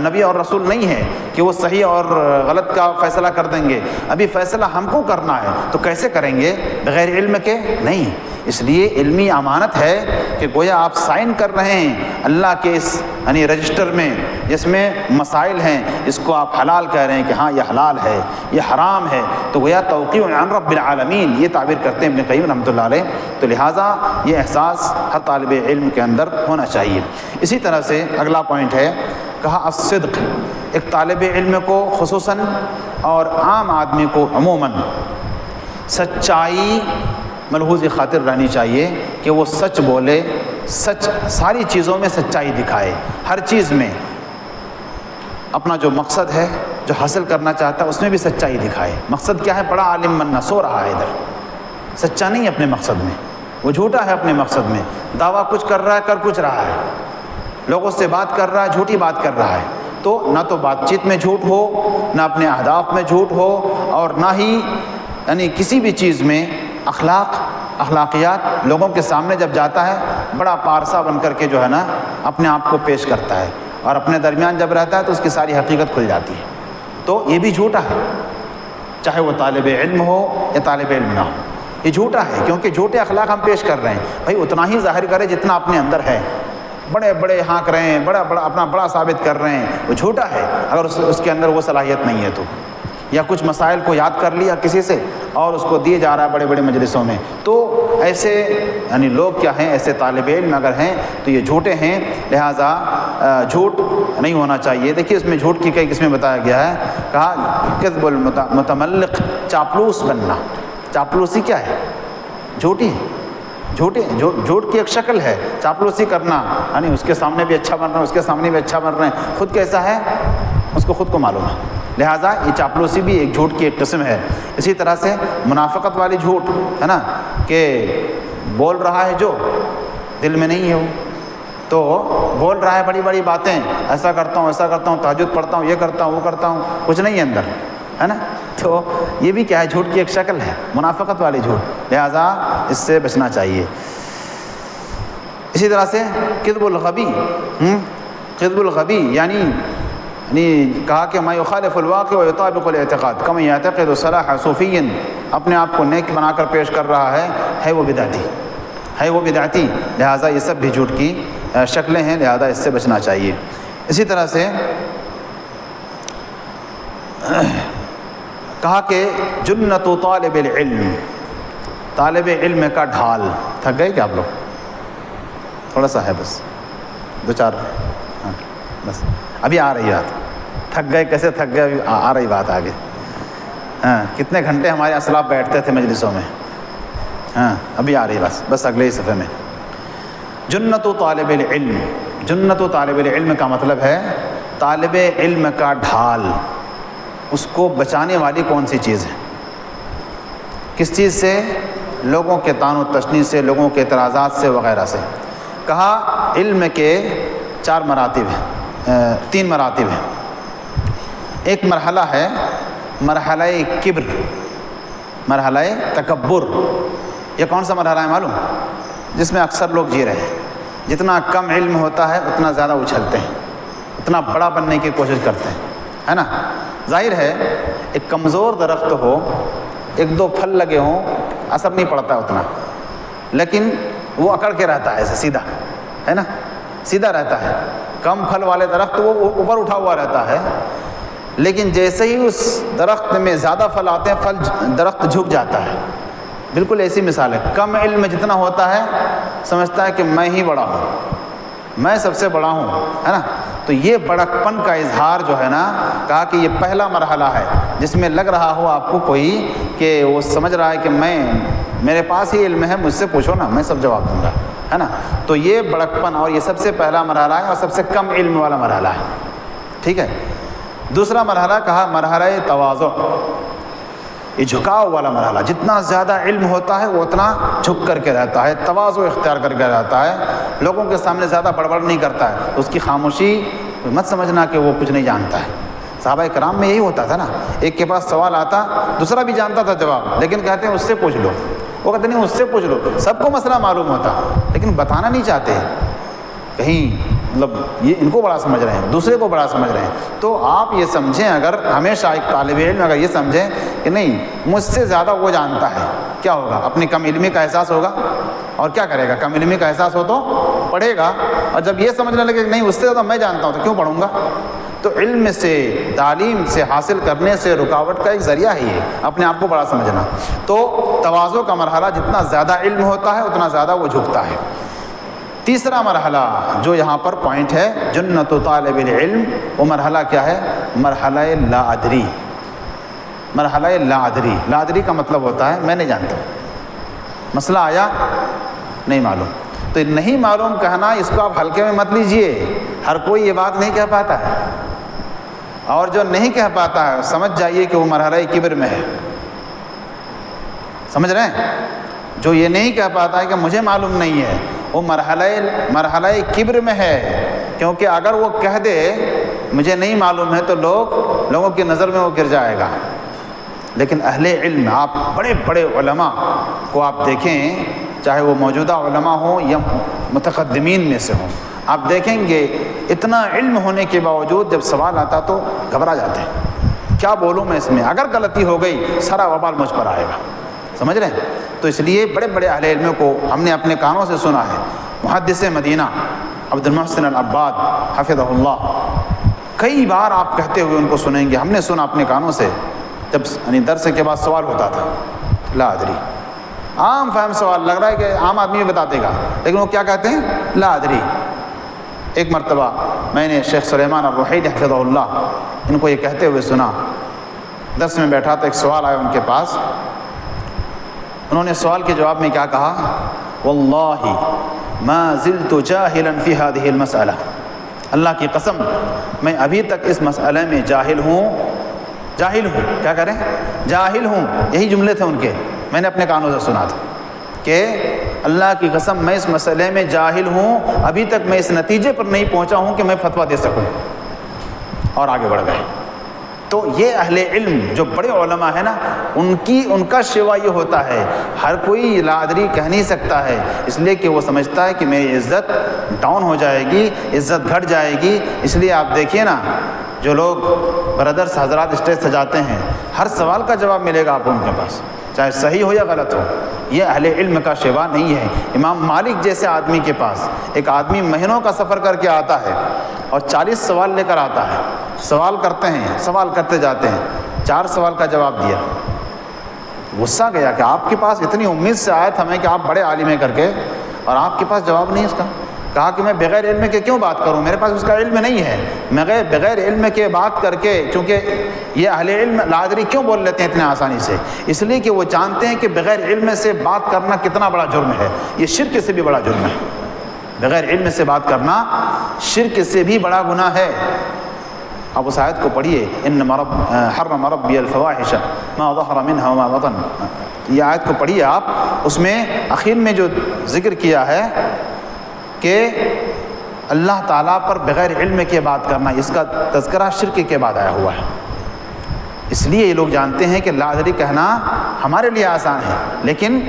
نبی اور رسول نہیں ہے کہ وہ صحیح اور غلط کا فیصلہ کر دیں گے، ابھی فیصلہ ہم کو کرنا ہے، تو کیسے کریں گے بغیر علم کے؟ نہیں۔ اس لیے علمی امانت ہے کہ گویا آپ سائن کر رہے ہیں اللہ کے اس یعنی رجسٹر میں جس میں مسائل ہیں، اس کو آپ حلال کہہ رہے ہیں کہ ہاں یہ حلال ہے، یہ حرام ہے، تو گویا توقیع عن رب العالمین، یہ تعبیر کرتے ہیں ابن قیم رحمۃ اللہ علیہ۔ تو لہٰذا یہ احساس ہر طالب علم کے اندر ہونا چاہیے۔ اسی طرح سے اگلا پوائنٹ ہے، کہا الصدق، ایک طالب علم کو خصوصاً اور عام آدمی کو عموماً سچائی ملحوظ خاطر رہنی چاہیے کہ وہ سچ بولے، سچ ساری چیزوں میں سچائی دکھائے، ہر چیز میں اپنا جو مقصد ہے جو حاصل کرنا چاہتا ہے اس میں بھی سچائی دکھائے۔ مقصد کیا ہے؟ بڑا عالم بننا، سو رہا ہے ادھر، سچا نہیں ہے اپنے مقصد میں، وہ جھوٹا ہے اپنے مقصد میں، دعویٰ کچھ کر رہا ہے کر کچھ رہا ہے، لوگوں سے بات کر رہا ہے جھوٹی بات کر رہا ہے۔ تو نہ تو بات چیت میں جھوٹ ہو، نہ اپنے اہداف میں جھوٹ ہو، اور نہ ہی یعنی کسی بھی چیز میں اخلاقیات لوگوں کے سامنے جب جاتا ہے بڑا پارسا بن کر کے جو ہے نا اپنے آپ کو پیش کرتا ہے، اور اپنے درمیان جب رہتا ہے تو اس کی ساری حقیقت کھل جاتی ہے. تو یہ بھی جھوٹا ہے، چاہے وہ طالب علم ہو یا طالب علم نہ ہو، یہ جھوٹا ہے، کیونکہ جھوٹے اخلاق ہم پیش کر رہے ہیں. بھائی اتنا ہی ظاہر کرے جتنا اپنے اندر ہے. بڑے بڑے ہانک رہے ہیں، بڑا اپنا بڑا ثابت کر رہے ہیں، وہ جھوٹا ہے اگر اس کے اندر وہ صلاحیت نہیں ہے تو. یا کچھ مسائل کو یاد کر لیا کسی سے اور اس کو دیے جا رہا ہے بڑے بڑے مجلسوں میں، تو ایسے یعنی لوگ کیا ہیں، ایسے طالب علم اگر ہیں تو یہ جھوٹے ہیں. لہٰذا جھوٹ نہیں ہونا چاہیے. دیکھیے اس میں جھوٹ کی کئی قسمیں بتایا گیا ہے. کہا کذب المتملق، چاپلوس بننا. چاپلوسی کیا ہے؟ جھوٹی جھوٹ کی ایک شکل ہے چاپلوسی کرنا، یعنی اس کے سامنے بھی اچھا بن رہے ہیں، اس کے سامنے بھی اچھا بن رہے ہیں، خود کیسا ہے اس کو خود کو معلوم ہے. لہٰذا یہ چاپلوسی بھی ایک جھوٹ کی ایک قسم ہے. اسی طرح سے منافقت والی جھوٹ ہے نا، کہ بول رہا ہے جو دل میں نہیں ہے، وہ تو بول رہا ہے بڑی بڑی باتیں، ایسا کرتا ہوں ایسا کرتا ہوں، تہجد پڑھتا ہوں، یہ کرتا ہوں وہ کرتا ہوں، کچھ نہیں ہے اندر، ہے نا. تو یہ بھی کیا ہے، جھوٹ کی ایک شکل ہے، منافقت والی جھوٹ. لہٰذا اس سے بچنا چاہیے. اسی طرح سے کذب الغبی، کذب الغبی یعنی کہا کہ ما یخالف الواقع و یطابق الاعتقاد کما یعتقد صلاح صوفی، اپنے آپ کو نیک بنا کر پیش کر رہا ہے وہ بدعتی. لہٰذا یہ سب بھی جھوٹ کی شکلیں ہیں، لہذا اس سے بچنا چاہیے. اسی طرح سے کہا کہ جنت طالب العلم، طالب علم کا ڈھال. تھک گئے کیا آپ لوگ؟ تھوڑا سا ہے بس، دو چار، ہاں بس ابھی آ رہی بات. تھک گئے کیسے تھک گئے، ابھی آ رہی بات آگے. ہاں کتنے گھنٹے ہمارے اسلاف بیٹھتے تھے مجلسوں میں، ہاں ابھی آ رہی بس اگلے ہی صفحے میں. جنت طالب العلم، جنت طالب العلم کا مطلب ہے طالب علم کا ڈھال. اس کو بچانے والی کون سی چیز ہے؟ کس چیز سے؟ لوگوں کے طعن و تشنیع سے، لوگوں کے اعتراضات سے وغیرہ سے. کہا علم کے 4 مراتب ہیں، 3 مراتب ہیں. ایک مرحلہ ہے مرحلہ کبر، مرحلہ تکبر. یہ کون سا مرحلہ ہے معلوم؟ جس میں اکثر لوگ جی رہے ہیں. جتنا کم علم ہوتا ہے اتنا زیادہ اچھلتے ہیں، اتنا بڑا بننے کی کوشش کرتے ہیں، ہے نا. ظاہر ہے ایک کمزور درخت ہو، 1-2 پھل لگے ہوں، اثر نہیں پڑتا اتنا، لیکن وہ اکڑ کے رہتا ہے ایسے سیدھا، ہے نا، سیدھا رہتا ہے. کم پھل والے درخت وہ اوپر اٹھا ہوا رہتا ہے، لیکن جیسے ہی اس درخت میں زیادہ پھل آتے ہیں درخت جھک جاتا ہے. بالکل ایسی مثال ہے. کم علم جتنا ہوتا ہے سمجھتا ہے کہ میں ہی بڑا ہوں، میں سب سے بڑا ہوں، ہے نا. تو یہ بڑکپن کا اظہار جو ہے نا، کہا کہ یہ پہلا مرحلہ ہے جس میں لگ رہا ہو آپ کو کوئی کہ وہ سمجھ رہا ہے کہ میرے پاس ہی علم ہے، مجھ سے پوچھو نا، میں سب جواب دوں گا، ہے نا. تو یہ بڑکپن اور یہ سب سے پہلا مرحلہ ہے اور سب سے کم علم والا مرحلہ ہے. ٹھیک ہے. دوسرا مرحلہ کہا مرحلہ تواضع، یہ جھکاؤ والا مرحلہ. جتنا زیادہ علم ہوتا ہے وہ اتنا جھک کر کے رہتا ہے، تواضع اختیار کر کے رہتا ہے، لوگوں کے سامنے زیادہ بڑبڑ نہیں کرتا ہے. اس کی خاموشی مت سمجھنا کہ وہ کچھ نہیں جانتا ہے. صحابہ کرام میں یہی ہوتا تھا نا، ایک کے پاس سوال آتا، دوسرا بھی جانتا تھا جواب، لیکن کہتے ہیں اس سے پوچھ لو. وہ کہتے نہیں اس سے پوچھ لو. سب کو مسئلہ معلوم ہوتا لیکن بتانا نہیں چاہتے، کہیں مطلب یہ ان کو بڑا سمجھ رہے ہیں، دوسرے کو بڑا سمجھ رہے ہیں. تو آپ یہ سمجھیں، اگر ہمیشہ ایک طالب علم اگر یہ سمجھیں کہ نہیں مجھ سے زیادہ وہ جانتا ہے، کیا ہوگا؟ اپنی کم علمی کا احساس ہوگا، اور کیا کرے گا؟ کم علمی کا احساس ہو تو پڑھے گا. اور جب یہ سمجھنے لگے کہ نہیں اس سے زیادہ میں جانتا ہوں تو کیوں پڑھوں گا؟ تو علم سے، تعلیم سے حاصل کرنے سے رکاوٹ کا ایک ذریعہ ہے یہ اپنے آپ کو بڑا سمجھنا. تو تواضع کا مرحلہ، جتنا زیادہ علم ہوتا ہے اتنا زیادہ وہ جھکتا ہے. تیسرا مرحلہ جو یہاں پر پوائنٹ ہے جنت طالب العلم، وہ مرحلہ کیا ہے؟ مرحلہ لا ادری. مرحلہ لا ادری. لا ادری کا مطلب ہوتا ہے میں نہیں جانتا، مسئلہ آیا نہیں معلوم. تو نہیں معلوم کہنا اس کو آپ ہلکے میں مت لیجئے. ہر کوئی یہ بات نہیں کہہ پاتا ہے، اور جو نہیں کہہ پاتا ہے سمجھ جائیے کہ وہ مرحلہ کبر میں ہے. سمجھ رہے ہیں؟ جو یہ نہیں کہہ پاتا ہے کہ مجھے معلوم نہیں ہے، وہ مرحلہ کبر میں ہے. کیونکہ اگر وہ کہہ دے مجھے نہیں معلوم ہے تو لوگوں کی نظر میں وہ گر جائے گا. لیکن اہل علم، آپ بڑے بڑے علماء کو آپ دیکھیں چاہے وہ موجودہ علماء ہوں یا متقدمین میں سے ہوں، آپ دیکھیں گے اتنا علم ہونے کے باوجود جب سوال آتا تو گھبرا جاتے ہیں، کیا بولوں میں اس میں، اگر غلطی ہو گئی سارا وبال مجھ پر آئے گا، سمجھ رہے ہیں؟ تو اس لیے بڑے بڑے اہل علم کو ہم نے اپنے کانوں سے سنا ہے۔ محدث مدینہ عبد المحسن العباد حفظہ اللہ، کئی بار آپ کہتے ہوئے ان کو سنیں گے، ہم نے سنا اپنے کانوں سے، جب یعنی درس کے بعد سوال ہوتا تھا، لا ادری، عام فہم سوال لگ رہا ہے کہ عام آدمی بتا دے گا، لیکن وہ کیا کہتے ہیں؟ لا ادری۔ ایک مرتبہ میں نے شیخ سلیمان الرحیلی حفظہ اللہ ان کو یہ کہتے ہوئے سنا، درس میں بیٹھا تو ایک سوال آیا ان کے پاس، انہوں نے سوال کے جواب میں کیا کہا؟ واللہ ما زلت جاہلا فی هذه المسئلہ، اللہ کی قسم میں ابھی تک اس مسئلے میں جاہل ہوں، کیا کریں؟ جاہل ہوں، یہی جملے تھے ان کے، میں نے اپنے کانوں سے سنا تھا کہ اللہ کی قسم میں اس مسئلے میں جاہل ہوں، ابھی تک میں اس نتیجے پر نہیں پہنچا ہوں کہ میں فتویٰ دے سکوں، اور آگے بڑھ گئے۔ تو یہ اہل علم جو بڑے علماء ہیں نا، ان کا شیوا یہ ہوتا ہے، ہر کوئی لا ادری کہہ نہیں سکتا ہے، اس لیے کہ وہ سمجھتا ہے کہ میری عزت ڈاؤن ہو جائے گی، عزت گھٹ جائے گی۔ اس لیے آپ دیکھیے نا، جو لوگ بردرس حضرات اسٹیج سجاتے ہیں، ہر سوال کا جواب ملے گا آپ کو ان کے پاس، چاہے صحیح ہو یا غلط ہو۔ یہ اہل علم کا شیوا نہیں ہے۔ امام مالک جیسے آدمی کے پاس ایک آدمی مہینوں کا سفر کر کے آتا ہے اور 40 سوال لے کر آتا ہے، سوال کرتے ہیں، سوال کرتے جاتے ہیں، 4 سوال کا جواب دیا، غصہ گیا کہ آپ کے پاس اتنی امید سے آیا تھا میں کہ آپ بڑے عالم ہیں کر کے، اور آپ کے پاس جواب نہیں اس کا۔ کہا کہ میں بغیر علم کے کیوں بات کروں، میرے پاس اس کا علم نہیں ہے، میں بغیر علم کے بات کر کے، چونکہ یہ اہل علم لا ادری کیوں بول لیتے ہیں اتنے آسانی سے، اس لیے کہ وہ جانتے ہیں کہ بغیر علم سے بات کرنا کتنا بڑا جرم ہے، یہ شرک سے بھی بڑا جرم ہے، بغیر علم سے بات کرنا شرک سے بھی بڑا گناہ ہے۔ آپ اس آیت کو پڑھیے، انما حرم ربی الفواحش ما ظہر منها وما بطن، یہ آیت کو پڑھیے آپ، اس میں اخیر میں جو ذکر کیا ہے کہ اللہ تعالیٰ پر بغیر علم کے بات کرنا، اس کا تذکرہ شرک کے بعد آیا ہوا ہے۔ اس لیے یہ لوگ جانتے ہیں کہ لا ادری کہنا ہمارے لیے آسان ہے، لیکن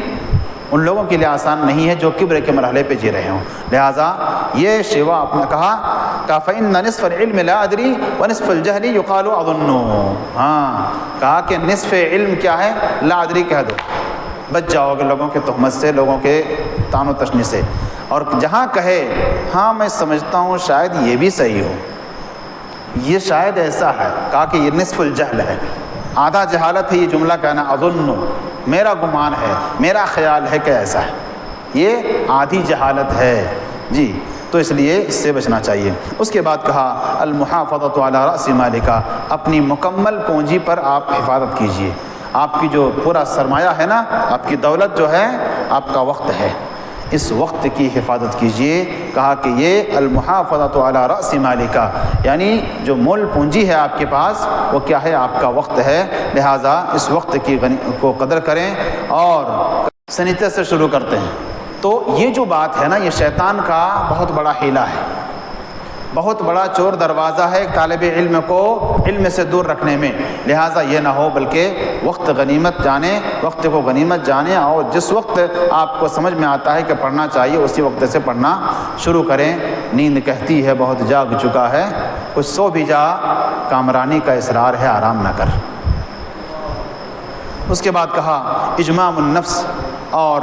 ان لوگوں کے لیے آسان نہیں ہے جو کبر کے مرحلے پہ جی رہے ہوں۔ لہٰذا یہ شیوا آپ نے کہا فَإِنَّ نِصْفَ الْعِلْمِ لَا أَدْرِي وَنِصْفَ الْجَهْلِ يُقَالُ أَظُنُّ، کہا کہ نصف علم کیا ہے؟ لا ادری کہہ دو، بچ جاؤ گے لوگوں کے تہمت سے، لوگوں کے طعن و تشنی سے۔ اور جہاں کہے ہاں میں سمجھتا ہوں شاید یہ بھی صحیح ہو، یہ شاید ایسا ہے، کہا کہ یہ نصف الجہل ہے، آدھا جہالت ہے یہ جملہ کہنا، اظن، میرا گمان ہے، میرا خیال ہے کہ ایسا ہے، یہ آدھی جہالت ہے جی۔ تو اس لیے اس سے بچنا چاہیے۔ اس کے بعد کہا المحافظۃ علی رأس مالکہ، اپنی مکمل پونجی پر آپ حفاظت کیجیے، آپ کی جو پورا سرمایہ ہے نا، آپ کی دولت جو ہے آپ کا وقت ہے، اس وقت کی حفاظت کیجیے۔ کہا کہ یہ المحافظۃ علی رأس مالکہ، یعنی جو مول پونجی ہے آپ کے پاس وہ کیا ہے؟ آپ کا وقت ہے، لہٰذا اس وقت کی کو قدر کریں اور سنیتے سے شروع کرتے ہیں۔ تو یہ جو بات ہے نا، یہ شیطان کا بہت بڑا حیلہ ہے، بہت بڑا چور دروازہ ہے طالب علم کو علم سے دور رکھنے میں۔ لہٰذا یہ نہ ہو، بلکہ وقت غنیمت جانے، وقت کو غنیمت جانے، اور جس وقت آپ کو سمجھ میں آتا ہے کہ پڑھنا چاہیے اسی وقت سے پڑھنا شروع کریں۔ نیند کہتی ہے بہت جاگ چکا ہے، کچھ سو بھی جا، کامرانی کا اصرار ہے آرام نہ کر۔ اس کے بعد کہا اجمام النفس، اور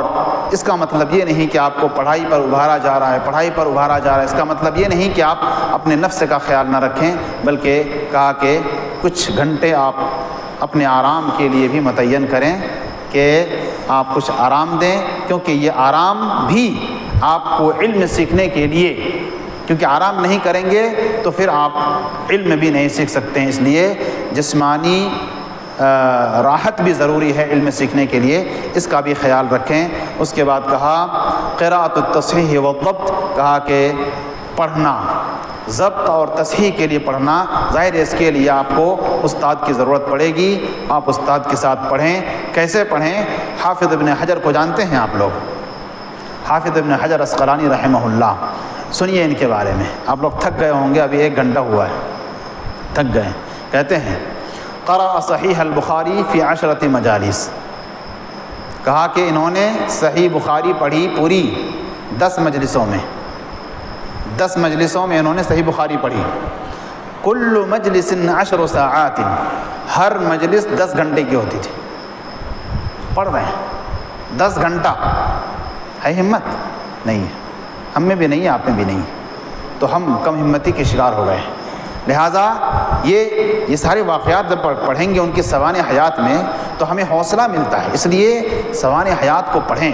اس کا مطلب یہ نہیں کہ آپ کو پڑھائی پر ابھارا جا رہا ہے، پڑھائی پر ابھارا جا رہا ہے، اس کا مطلب یہ نہیں کہ آپ اپنے نفس کا خیال نہ رکھیں، بلکہ کہا کہ کچھ گھنٹے آپ اپنے آرام کے لیے بھی متعین کریں کہ آپ کچھ آرام دیں، کیونکہ یہ آرام بھی آپ کو علم سیکھنے کے لیے، کیونکہ آرام نہیں کریں گے تو پھر آپ علم بھی نہیں سیکھ سکتے ہیں، اس لیے جسمانی راحت بھی ضروری ہے علم سیکھنے کے لیے، اس کا بھی خیال رکھیں۔ اس کے بعد کہا قراءۃ التصحیح والضبط، کہا کہ پڑھنا، ضبط اور تصحیح کے لیے پڑھنا، ظاہر ہے اس کے لیے آپ کو استاد کی ضرورت پڑے گی، آپ استاد کے ساتھ پڑھیں۔ کیسے پڑھیں؟ حافظ ابن حجر کو جانتے ہیں آپ لوگ، حافظ ابن حجر عسقلانی رحمہ اللہ، سنیے ان کے بارے میں، آپ لوگ تھک گئے ہوں گے، ابھی 1 گھنٹہ ہوا ہے، تھک گئے۔ کہتے ہیں قرأ صحیح البخاری فی 10 مجالس، کہا کہ انہوں نے صحیح بخاری پڑھی پوری 10 مجلسوں میں، 10 مجلسوں میں انہوں نے صحیح بخاری پڑھی. کل مجلس 10 ساعات، ہر مجلس 10 گھنٹے کی ہوتی تھی. پڑھ رہے ہیں 10 گھنٹہ. ہے ہمت؟ نہیں ہے، ہم میں بھی نہیں ہے، آپ میں بھی نہیں ہے. تو ہم کم ہمتی کے شکار ہو گئے. لہٰذا یہ سارے واقعات جب پڑھیں گے ان کی سوانح حیات میں تو ہمیں حوصلہ ملتا ہے. اس لیے سوانح حیات کو پڑھیں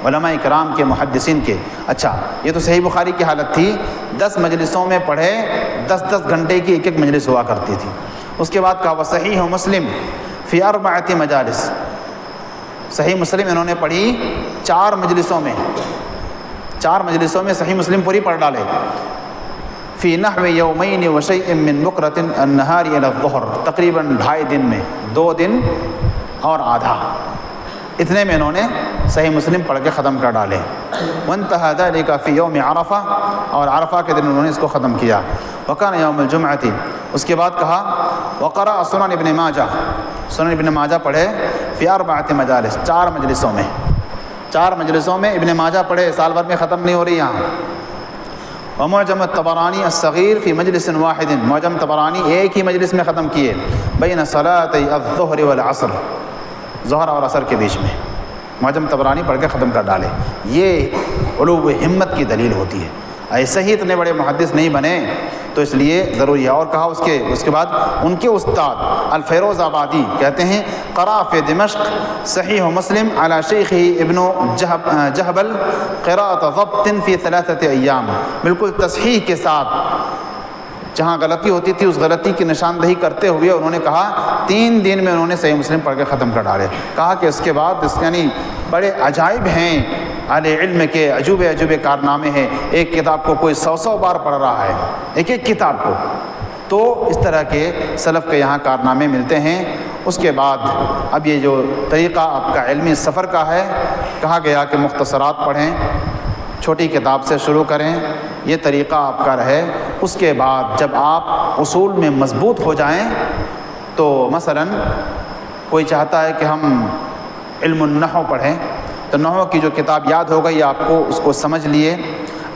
علماء کرام کے، محدثین کے. اچھا، یہ تو صحیح بخاری کی حالت تھی. 10 مجلسوں میں پڑھے، 10 گھنٹے کی ایک مجلس ہوا کرتی تھی. اس کے بعد کہا وصحیح مسلم فی 4 مجالس، صحیح مسلم انہوں نے پڑھی 4 مجلسوں میں. 4 مجلسوں میں صحیح مسلم پوری پڑھ ڈالے. فی نحو یومین وشیء من بکرۃ النہار الی الظہر، تقریباً 2.5 دن میں، 2 دن اور آدھا، اتنے میں انہوں نے صحیح مسلم پڑھ کے ختم کر ڈالے. وانتہى ذلك فی یوم عرفہ، اور عرفہ کے دن انہوں نے اس کو ختم کیا. وکان یوم الجمعۃ، اس کے بعد کہا وقرأ سنن ابن ماجہ، سنن ابن ماجہ پڑھے فی 4 مجالس، 4 مجلسوں میں. 4 مجلسوں میں ابن ماجہ پڑھے، سال بھر میں ختم نہیں ہو رہی یہاں. ومعجم الطبرانی الصغیر فی مجلس واحد، معجم طبرانی ایک ہی مجلس میں ختم کیے. بین صلاتي الظہر والعصر، ظہر اور عصر کے بیچ میں معجم طبرانی پڑھ کے ختم کر ڈالے. یہ علو ہمت کی دلیل ہوتی ہے. ایسے ہی اتنے بڑے محدث نہیں بنے، تو اس لیے ضروری ہے. اور کہا اس کے بعد ان کے استاد الفیروز آبادی کہتے ہیں قرأ فی دمشق صحیح مسلم علی شیخہ ابن جہبل قراءۃ ضبط فی 3 ایام، بالکل تصحیح کے ساتھ. جہاں غلطی ہوتی تھی اس غلطی کی نشاندہی کرتے ہوئے انہوں نے کہا 3 دن میں انہوں نے صحیح مسلم پڑھ کے ختم کر ڈالے. کہا کہ اس کے بعد یعنی بڑے عجائب ہیں اہل علم کے، عجوبے کارنامے ہیں. ایک کتاب کو کوئی 100 بار پڑھ رہا ہے، ایک کتاب کو. تو اس طرح کے سلف کے یہاں کارنامے ملتے ہیں. اس کے بعد اب یہ جو طریقہ آپ کا علمی سفر کا ہے، کہا گیا کہ مختصرات پڑھیں، چھوٹی کتاب سے شروع کریں، یہ طریقہ آپ کا رہے. اس کے بعد جب آپ اصول میں مضبوط ہو جائیں تو مثلا کوئی چاہتا ہے کہ ہم علم النحو پڑھیں، تو نحو کی جو کتاب یاد ہو گئی آپ کو، اس کو سمجھ لیے.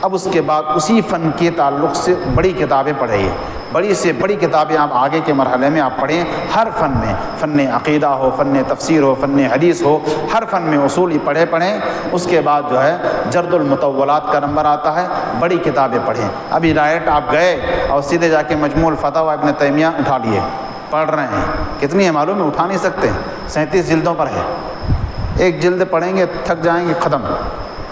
اب اس کے بعد اسی فن کے تعلق سے بڑی کتابیں پڑھیں، بڑی سے بڑی کتابیں آپ آگے کے مرحلے میں آپ پڑھیں. ہر فن میں، فن عقیدہ ہو، فن تفسیر ہو، فن حدیث ہو، ہر فن میں اصول ہی پڑھیں. اس کے بعد جو ہے جرد المطولات کا نمبر آتا ہے، بڑی کتابیں پڑھیں. ابھی ڈائریکٹ آپ گئے اور سیدھے جا کے مجموع الفتاوی ابن تیمیہ اٹھا لیے، پڑھ رہے ہیں. کتنی ہے معلوم ہے؟ اٹھا نہیں سکتے، 37 جلدوں پر ہے. ایک جلد پڑھیں گے تھک جائیں گے، ختم،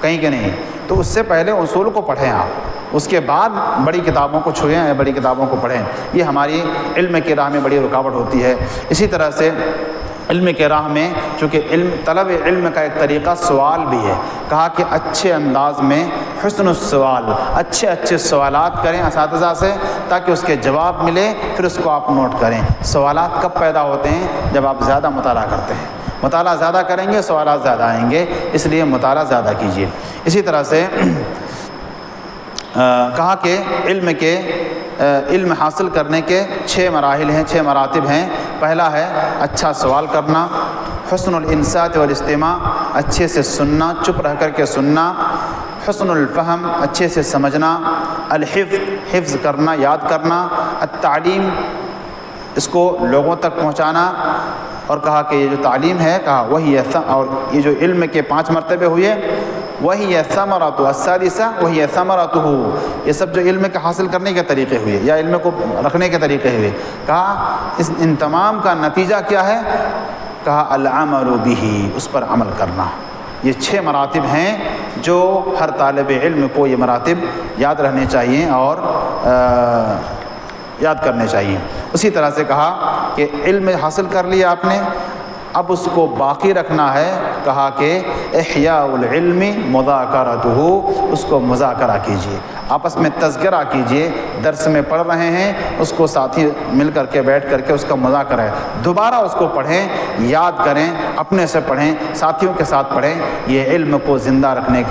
کہیں کہ نہیں. تو اس سے پہلے اصول کو پڑھیں آپ، اس کے بعد بڑی کتابوں کو چھوئیں یا بڑی کتابوں کو پڑھیں. یہ ہماری علم کی راہ میں بڑی رکاوٹ ہوتی ہے. اسی طرح سے علم کے راہ میں، چونکہ طلب علم کا ایک طریقہ سوال بھی ہے. کہا کہ اچھے انداز میں حسن السوال، اچھے سوالات کریں اساتذہ سے تاکہ اس کے جواب ملے، پھر اس کو آپ نوٹ کریں. سوالات کب پیدا ہوتے ہیں؟ جب آپ زیادہ مطالعہ کرتے ہیں. مطالعہ زیادہ کریں گے سوالات زیادہ آئیں گے، اس لیے مطالعہ زیادہ کیجیے. اسی طرح سے کہا کہ علم حاصل کرنے کے 6 مراحل ہیں، 6 مراتب ہیں. پہلا ہے اچھا سوال کرنا، حسن الانصات والاستماع، اچھے سے سننا، چپ رہ کر کے سننا. حسن الفہم، اچھے سے سمجھنا. حفظ کرنا، یاد کرنا. التعلیم، اس کو لوگوں تک پہنچانا. اور کہا کہ یہ جو تعلیم ہے، کہا وہی اور یہ جو علم کے 5 مرتبے ہوئے، وہی ثمرۃ السادسہ وہی ثمرۃ، یہ سب جو علم کے حاصل کرنے کے طریقے ہوئے یا علم کو رکھنے کے طریقے ہوئے. کہا ان تمام کا نتیجہ کیا ہے؟ کہا العمل بہ، اس پر عمل کرنا. یہ 6 مراتب ہیں جو ہر طالب علم کو یہ مراتب یاد رہنے چاہیے اور یاد کرنے چاہیے. اسی طرح سے کہا کہ علم حاصل کر لیا آپ نے، اب اس کو باقی رکھنا ہے. کہا کہ احیاء العلم مذاکرتہ، اس کو مذاکرہ کیجیے، آپس میں تذکرہ کیجیے. درس میں پڑھ رہے ہیں، اس کو ساتھی مل کر کے بیٹھ کر کے اس کا مذاکرہ ہے، دوبارہ اس کو پڑھیں، یاد کریں، اپنے سے پڑھیں، ساتھیوں کے ساتھ پڑھیں. یہ علم کو زندہ رکھنے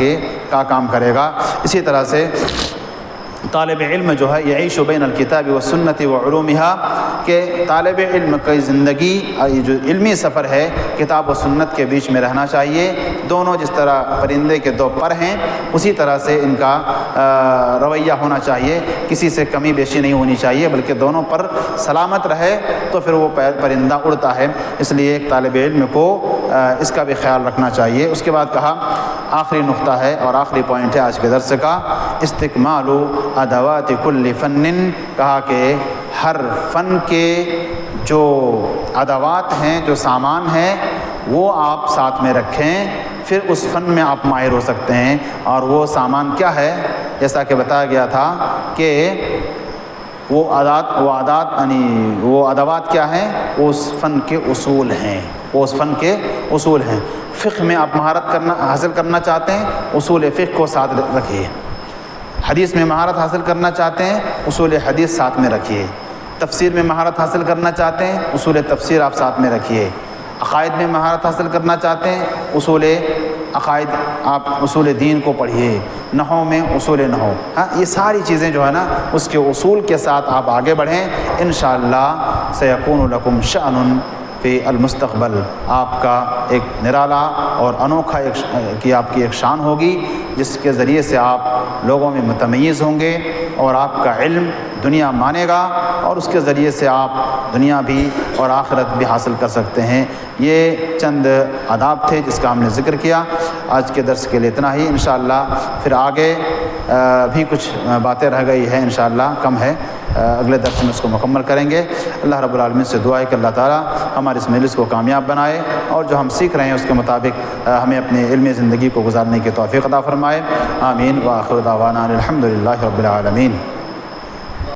کا کام کرے گا. اسی طرح سے طالب علم جو ہے یعیش بین الکتاب والسنت وعلومها کہ طالب علم کی زندگی یہ جو علمی سفر ہے کتاب و سنت کے بیچ میں رہنا چاہیے. دونوں جس طرح پرندے کے دو پر ہیں اسی طرح سے ان کا رویہ ہونا چاہیے, کسی سے کمی بیشی نہیں ہونی چاہیے بلکہ دونوں پر سلامت رہے تو پھر وہ پرندہ اڑتا ہے. اس لیے ایک طالب علم کو اس کا بھی خیال رکھنا چاہیے. اس کے بعد کہا آخری نقطہ ہے اور آخری پوائنٹ ہے آج کے درس کا, استکمال ادوات کل فن. کہا کہ ہر فن کے جو ادوات ہیں, جو سامان ہیں, وہ آپ ساتھ میں رکھیں, پھر اس فن میں آپ ماہر ہو سکتے ہیں. اور وہ سامان کیا ہے؟ جیسا کہ بتایا گیا تھا کہ وہ ادوات کیا ہیں؟ وہ اس فن کے اصول ہیں, وہ اس فن کے اصول ہیں. فقہ میں آپ مہارت حاصل کرنا چاہتے ہیں, اصول فقہ کو ساتھ رکھیے. حدیث میں مہارت حاصل کرنا چاہتے ہیں, اصول حدیث ساتھ میں رکھیے. تفسیر میں مہارت حاصل کرنا چاہتے ہیں, اصول تفسیر آپ ساتھ میں رکھیے. عقائد میں مہارت حاصل کرنا چاہتے ہیں, اصول عقائد آپ اصول دین کو پڑھیے. نحو میں اصول نحو. ہاں, یہ ساری چیزیں جو ہے نا اس کے اصول کے ساتھ آپ آگے بڑھیں. انشاءاللہ سیکون لکم شأن فی المستقبل. آپ کا ایک نرالا اور انوکھا آپ کی ایک شان ہوگی جس کے ذریعے سے آپ لوگوں میں متمیز ہوں گے اور آپ کا علم دنیا مانے گا اور اس کے ذریعے سے آپ دنیا بھی اور آخرت بھی حاصل کر سکتے ہیں. یہ چند آداب تھے جس کا ہم نے ذکر کیا. آج کے درس کے لیے اتنا ہی. انشاءاللہ پھر آگے بھی کچھ باتیں رہ گئی ہیں, انشاءاللہ کم ہے, اگلے درس میں اس کو مکمل کریں گے. اللہ رب العالمین سے دعا ہے کہ اللہ تعالیٰ ہمارے اس مجلس کو کامیاب بنائے اور جو ہم سیکھ رہے ہیں اس کے مطابق ہمیں اپنے علمی زندگی کو گزارنے کی توفیق عطا فرمائے. آمین. وآخر دعوانا الحمد للہ رب العالمین.